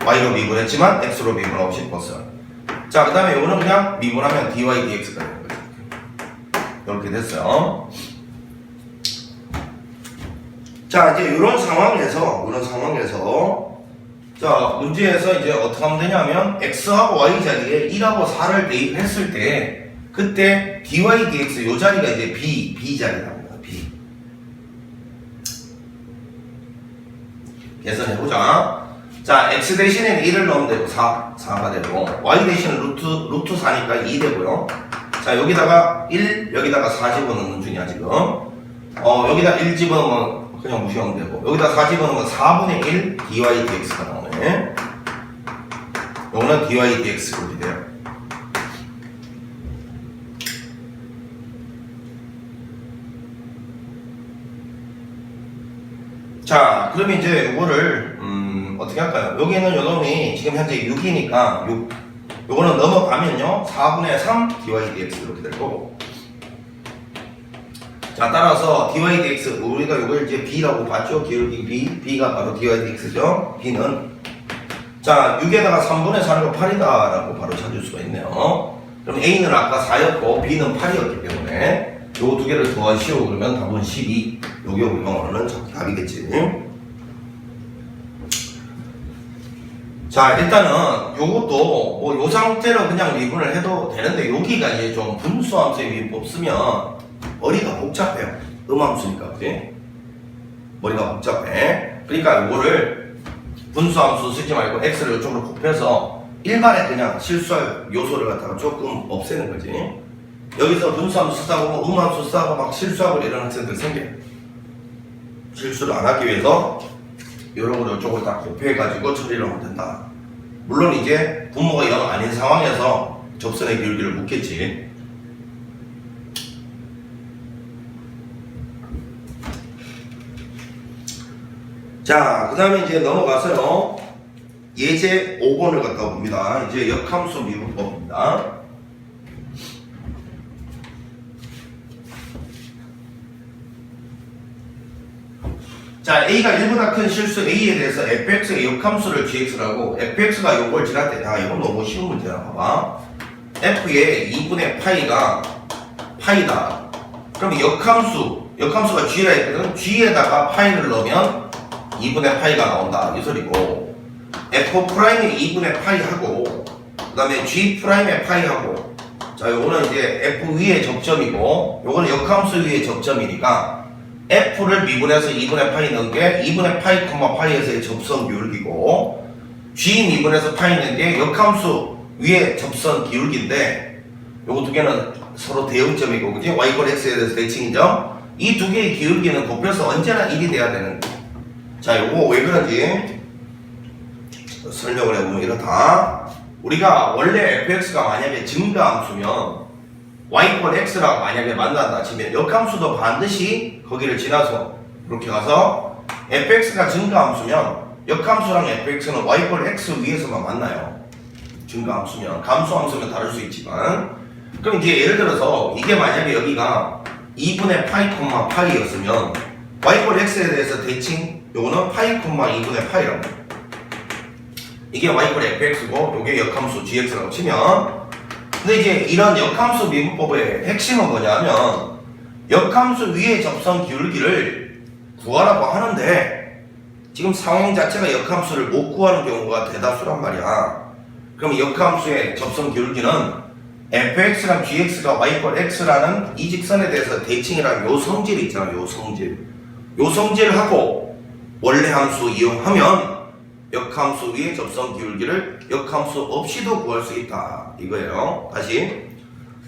y로 미분했지만 x로 미분하고 싶었어. 자, 그 다음에 요거는 그냥 미분하면 dy dx가 되는 거지. 이렇게 됐어요. 자, 이제 이런 상황에서 자, 문제에서 이제 어떻게 하면 되냐면 x하고 y 자리에 1하고 4를 대입했을 때 그때 dy dx 요 자리가 이제 b 자리랍니다. b. 계산해보자. 자, x 대신에 1을 넣으면 되고 4가 되고, y 대신에 루트 4니까 2 되고요. 자, 여기다가 1, 여기다가 4 집어넣는 중이야 지금. 여기다 1 집어넣으면 그냥 무시하면 되고, 여기다 4 집어넣으면 4분의 1 dy dx가 나오네. 요거는 dy dx 그렇게 돼요. 자, 그러면 이제 요거를 어떻게 할까요? 여기는 요놈이 지금 현재 6이니까 6, 요거는 넘어가면요 4분의 3 dy dx 이렇게 될 거고. 자, 따라서 dy dx 우리가 요걸 이제 b라고 봤죠? 기울기 b가 바로 dy dx죠. b는 자 6에다가 3분의 4는 8이다 라고 바로 찾을 수가 있네요. 그럼 a는 아까 4였고 b는 8이었기 때문에 요 두 개를 더하시오 그러면 답은 12. 요게 우리가 답이겠지. 자, 일단은 요것도 뭐 요 상태로 그냥 미분을 해도 되는데, 여기가 이제 좀 분수함수의 미분법 쓰면 머리가 복잡해요. 음함수니까, 그지? 머리가 복잡해. 그러니까 요거를 분수함수 쓰지 말고 x를 이쪽으로 곱해서 일반에 그냥 실수할 요소를 갖다가 조금 없애는 거지. 여기서 분수함수 쓰다가 뭐 음함수 쓰다가 막 실수하고 이런 학생들 생겨요. 실수를 안 하기 위해서 이런 거 이쪽을 다 곱해가지고 처리를 하면 된다. 물론 이제 분모가 0 아닌 상황에서 접선의 기울기를 묻겠지. 자, 그 다음에 이제 넘어가서요. 예제 5번을 갖다 봅니다. 이제 역함수 미분법입니다. 자, A가 1보다 큰 실수 A에 대해서 fx의 역함수를 gx라고 fx가 요걸 지날 때, 이건 너무 쉬운 문제야. 봐봐. f의 2분의 파이가 파이다. 그럼 역함수가 g라 했거든. g에다가 파이를 넣으면 2분의 파이가 나온다. 이 소리고. f'의 2분의 파이하고, 그 다음에 g'의 파이하고, 자, 요거는 이제 f 위의 접점이고, 요거는 역함수 위의 접점이니까, f를 미분해서 2분의 파이 넣은 게 2분의 파이, 파이에서의 접선 기울기고, g 미분해서 파이 넣은 게 역함수 위의 접선 기울기인데, 요거 두 개는 서로 대응점이고, 그지? y = x에 대해서 대칭이죠? 이 두 개의 기울기는 곱해서 언제나 1이 돼야 되는. 자, 요거 왜 그런지 설명을 해보면 이렇다. 우리가 원래 fx가 만약에 증가함수면 y = x라고 만약에 만난다 치면 역함수도 반드시 거기를 지나서 이렇게 가서 fx가 증가함수면 역함수랑 fx는 y = x 위에서만 만나요. 증가함수면. 감소함수면 다를 수 있지만, 그럼 이제 예를 들어서 이게 만약에 여기가 2분의 파이, 파이였으면 y = x에 대해서 대칭, 요거는 파이, 2분의 파이라고. 이게 y = fx고 요게 역함수 gx라고 치면, 근데 이제 이런 역함수 미분법의 핵심은 뭐냐면 역함수 위의 접선 기울기를 구하라고 하는데 지금 상황 자체가 역함수를 못 구하는 경우가 대다수란 말이야. 그럼 역함수의 접선 기울기는 fx랑 gx가 y = x라는 이 직선에 대해서 대칭이라는 요 성질 있잖아. 요 성질하고 원래 함수 이용하면 역함수 위의 접선 기울기를 역함수 없이도 구할 수 있다. 이거예요. 다시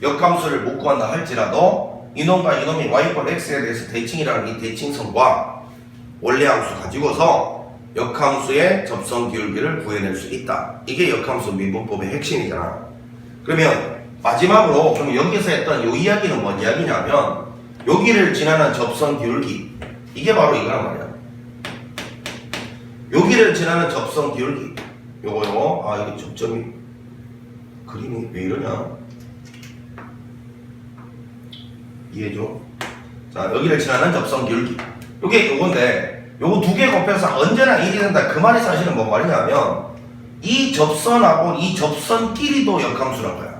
역함수를 못 구한다 할지라도 이놈과 이놈이 y = x에 대해서 대칭이라는 이 대칭성과 원래 함수 가지고서 역함수의 접선 기울기를 구해낼 수 있다. 이게 역함수 미분법의 핵심이잖아. 그러면 마지막으로 그럼 여기서 했던 요 이야기는 뭔 이야기냐면 여기를 지나는 접선 기울기, 이게 바로 이거란 말이야. 여기를 지나는 접선 기울기, 요거요. 이게 접점이 그림이 왜 이러냐, 이해해줘. 자, 여기를 지나는 접선 기울기, 요게 요건데 요거 두 개 곱해서 언제나 1이 된다. 그 말이 사실은 뭔 말이냐면 이 접선하고 이 접선끼리도 역함수란 거야.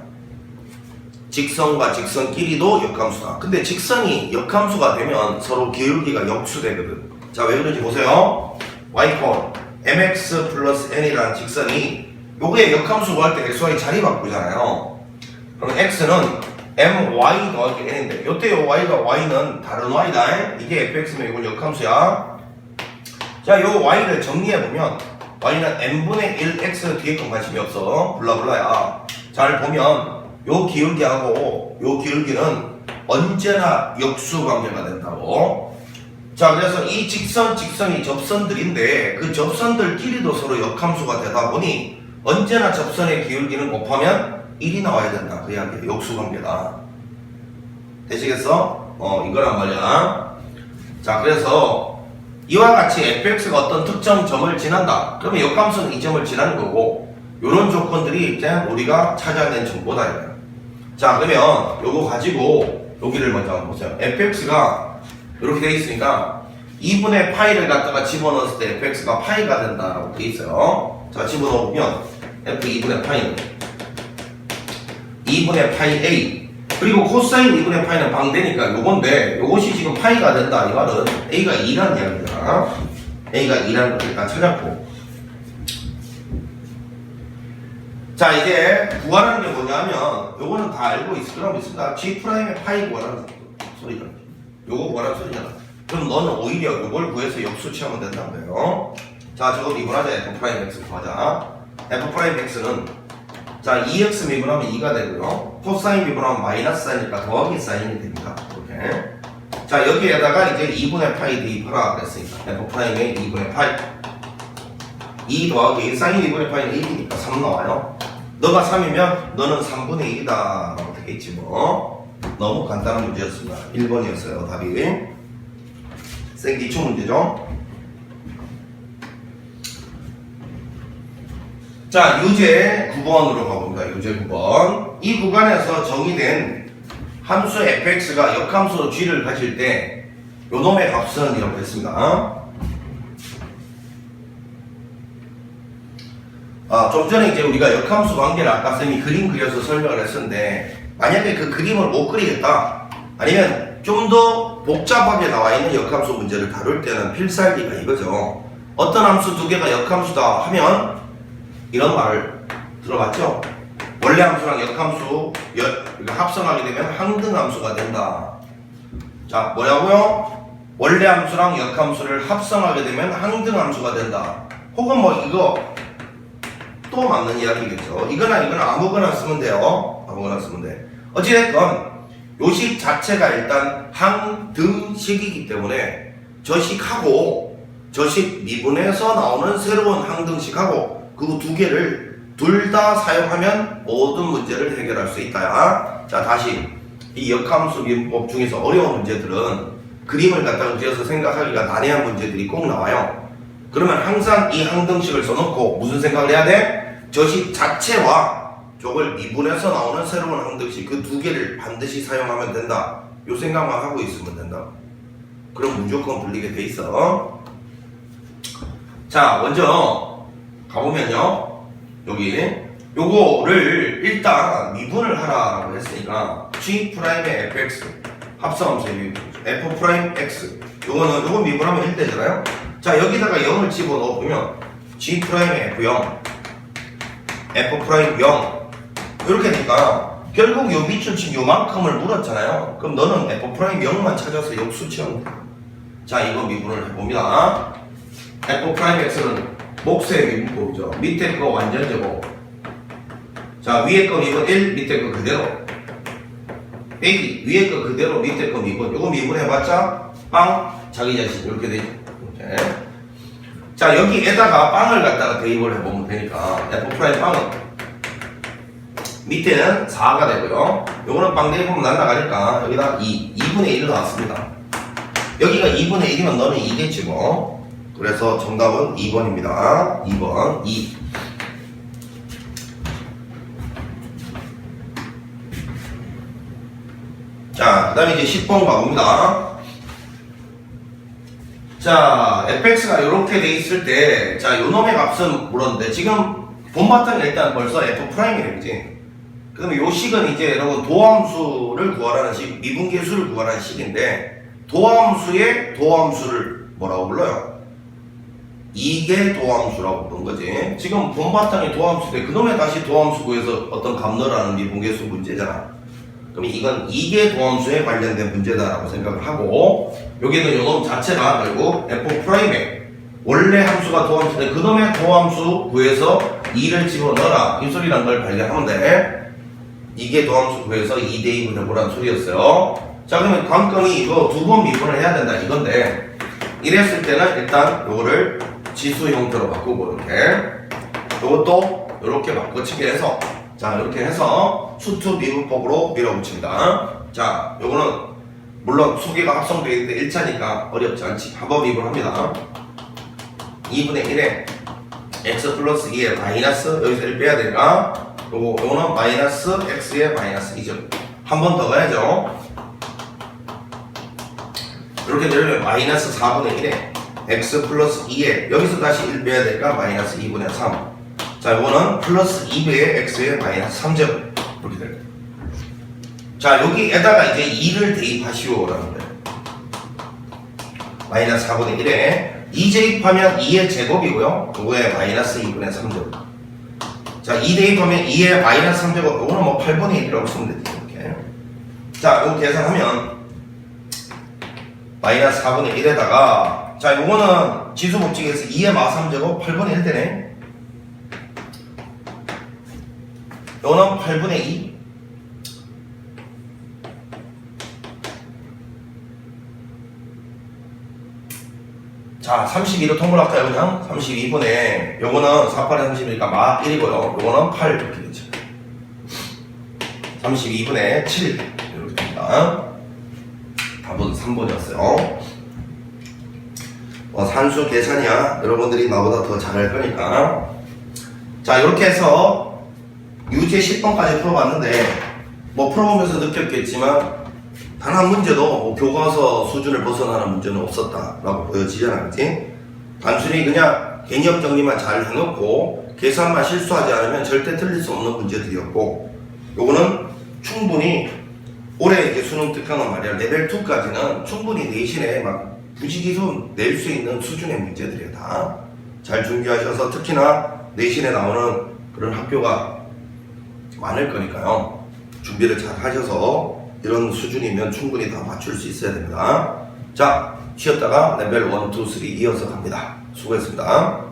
직선과 직선끼리도 역함수다. 근데 직선이 역함수가 되면 서로 기울기가 역수되거든. 자, 왜 그런지 보세요. y = mx 플러스 n이라는 직선이 요게 역함수 구할 때 xy 자리 바꾸잖아요. 그럼 x는 my 더하기 n인데 요때 요 y가 y는 다른 y다. 이게 fx면 이건 역함수야. 자, 요 y를 정리해보면 y는 n분의 1x 뒤에 건 관심이 없어. 블라블라야. 잘 보면 요 기울기하고 요 기울기는 언제나 역수 관계가 된다고. 자, 그래서 이 직선이 접선들인데 그 접선들끼리도 서로 역함수가 되다 보니 언제나 접선의 기울기는 곱하면 1이 나와야 된다. 그 이야기야. 역수 관계다. 되시겠어? 이거란 말이야. 자, 그래서 이와 같이 fx가 어떤 특정 점을 지난다. 그러면 역함수는 이 점을 지나는 거고, 요런 조건들이 이제 우리가 찾아야 되는 정보다 이거야. 자, 그러면 요거 가지고 여기를 먼저 한번 보세요. fx가 이렇게 돼 있으니까 2분의 파이를 갖다가 집어넣었을 때 fx가 파이가 된다라고 돼 있어요. 자, 집어넣으면 f 2분의 파이는 2분의 파이 a, 그리고 코사인 2분의 파이는 방대니까 요건데 요것이 지금 파이가 된다. 이 말은 a가 2라는 이야기잖아. a가 2라는 걸 일단 찾았고, 자, 이제 구하라는 게 뭐냐면 요거는 다 알고 있으라고 있습니다. G'의 파이 구하라는 소리잖아. 요거 구하라는 소리잖아. 그럼 너는 오히려 요걸 구해서 역수 취하면 된다는 거예요. 자, 저거 미분하자. F'X 구하자. F'X는 자, 2x 미분하면 2가 되고요. 코사인 미분하면 마이너스 사인이니까 더하기 사인이 됩니다. 이렇게. 자, 여기에다가 이제 2분의 파이 대입하라 그랬으니까 f'의 2분의 파이 2 더하기 사인 2분의 파이는 1이니까 3 나와요. 너가 3이면 너는 3분의 1이다 라고 되겠지 뭐. 너무 간단한 문제였습니다. 1번이었어요 답이. 생기초 문제죠. 자, 유제 9번으로 가봅니다. 유제 9번. 이 구간에서 정의된 함수 fx가 역함수로 g를 가질 때 요놈의 값은 이라고 했습니다. 좀 전에 이제 우리가 역함수 관계를 아까 쌤이 그림 그려서 설명을 했었는데, 만약에 그 그림을 못 그리겠다, 아니면 좀 더 복잡하게 나와 있는 역함수 문제를 다룰 때는 필살기가 이거죠. 어떤 함수 두 개가 역함수다 하면 이런 말을 들어봤죠? 원래 함수랑 역함수 합성하게 되면 항등함수가 된다. 자, 뭐라고요? 원래 함수랑 역함수를 합성하게 되면 항등함수가 된다. 혹은 뭐 이거 또 맞는 이야기겠죠. 이거나 아무거나 쓰면 돼요. 아무거나 쓰면 돼. 어찌됐건 요식 자체가 일단 항등식이기 때문에 저식하고 저식 미분에서 나오는 새로운 항등식하고 그 두 개를 둘 다 사용하면 모든 문제를 해결할 수 있다. 자, 다시 이 역함수 미분법 중에서 어려운 문제들은 그림을 갖다가 그려서 생각하기가 난해한 문제들이 꼭 나와요. 그러면 항상 이 항등식을 써놓고 무슨 생각을 해야 돼? 저식 자체와 저걸 미분해서 나오는 새로운 항등식 그 두 개를 반드시 사용하면 된다. 요 생각만 하고 있으면 된다. 그럼 무조건 풀리게 돼 있어. 자, 먼저 가보면요. 여기 요거를 일단 미분을 하라고 했으니까 G'의 fx 합성함수의 f'x 요거 미분하면 1되잖아요. 자, 여기다가 0을 집어넣어보면 G'의 f0 f'0 이렇게 되니까 결국 요 밑줄친 요만큼을 물었잖아요. 그럼 너는 f'0만 찾아서 역수 채우면 돼. 자, 이거 미분을 해봅니다. f'x는 목수의 미분법이죠. 밑에 거 완전 제곱. 자, 위에 거 미분 1, 밑에 거 그대로. 빼기, 위에 거 그대로, 밑에 거 미분. 요거 미분해봤자 빵, 자기 자신 이렇게 되죠. 이렇게. 자, 여기에다가 빵을 갖다가 대입을 해보면 되니까 f'빵은 밑에는 4가 되고요. 요거는 빵 대입하면 날라가니까 여기다 2분의 1을 나왔습니다. 여기가 2분의 1이면 너는 2겠지 뭐. 그래서 정답은 2번입니다. 2번 2. 자, 그 다음에 이제 10번 가봅니다. 자, fx가 이렇게 돼 있을 때, 자, 요놈의 값은 물었는데, 지금 본바탕이 일단 벌써 f'이래, 그지? 그 다음에 요 식은 이제 여러분 도함수를 구하라는 식, 미분계수를 구하라는 식인데, 도함수의 도함수를 뭐라고 불러요? 이게 도함수라고 부른 거지. 지금 본바탕이 도함수인데, 그놈의 다시 도함수 구해서 어떤 값 넣으라는 미분계수 문제잖아. 그럼 이건 이게 도함수에 관련된 문제다라고 생각을 하고, 여기는 요놈 자체가 결국 f'의 원래 함수가 도함수인데 그놈의 도함수 구해서 2를 집어넣어라 이 소리란 걸 발견하면 돼. 이게 도함수 구해서 2 대입을 해보라는 소리였어요. 자, 그러면 관건이 이거 두 번 미분을 해야 된다 이건데, 이랬을 때는 일단 요거를 지수 형태로 바꾸고 요것도 이렇게 바꿔치기 해서, 자, 이렇게 해서 수투 미분법으로 밀어붙입니다. 자, 요거는 물론 수기가 합성되어 있는데 1차니까 어렵지 않지. 한번 미분합니다. 2분의 1에 x 플러스 2에 마이너스, 여기서 1 빼야 되니까 요거는 마이너스 x에 마이너스 2죠. 한 번 더 가야죠. 이렇게 되면 마이너스 4분의 1에 x 플러스 2에 여기서 다시 1 빼야 되니까 마이너스 2분의 3. 자, 이거는 플러스 2배의 x에 마이너스 3제곱 이렇게 됩니다. 자, 여기에다가 이제 2를 대입하시오라는 거예요. 마이너스 4분의 1에 2 대입하면 2의 제곱이고요. 요거에 마이너스 2분의 3제곱. 자, 2 대입하면 2의 마이너스 3제곱. 요거는 뭐 8분의 1이라고 쓰면 되지. 이렇게. 자, 요거 계산하면 마이너스 4분의 1에다가, 자, 요거는 지수 법칙에서 2의 마 3제곱 8분의 1 되네. 요거는 8분의 2. 자, 32로 통분할까요, 그냥? 32분의, 요거는 4, 8에 30이니까 막 1이고요. 요거는 8 이렇게 되죠. 32분의 7. 이렇게 됩니다. 답은 3번이었어요. 산수 계산이야. 여러분들이 나보다 더 잘할 거니까. 자, 이렇게 해서 유제 10번까지 풀어봤는데, 뭐 풀어보면서 느꼈겠지만, 단 한 문제도 뭐 교과서 수준을 벗어나는 문제는 없었다라고 보여지잖아, 그치? 단순히 그냥 개념 정리만 잘 해놓고 계산만 실수하지 않으면 절대 틀릴 수 없는 문제들이었고, 요거는 충분히 올해 이제 수능 특강은 말이야, 레벨 2까지는 충분히 내신에 막 부지기수 낼 수 있는 수준의 문제들이야. 다 잘 준비하셔서 특히나 내신에 나오는 그런 학교가 많을 거니까요. 준비를 잘 하셔서 이런 수준이면 충분히 다 맞출 수 있어야 됩니다. 자, 쉬었다가 레벨 1, 2, 3 이어서 갑니다. 수고했습니다.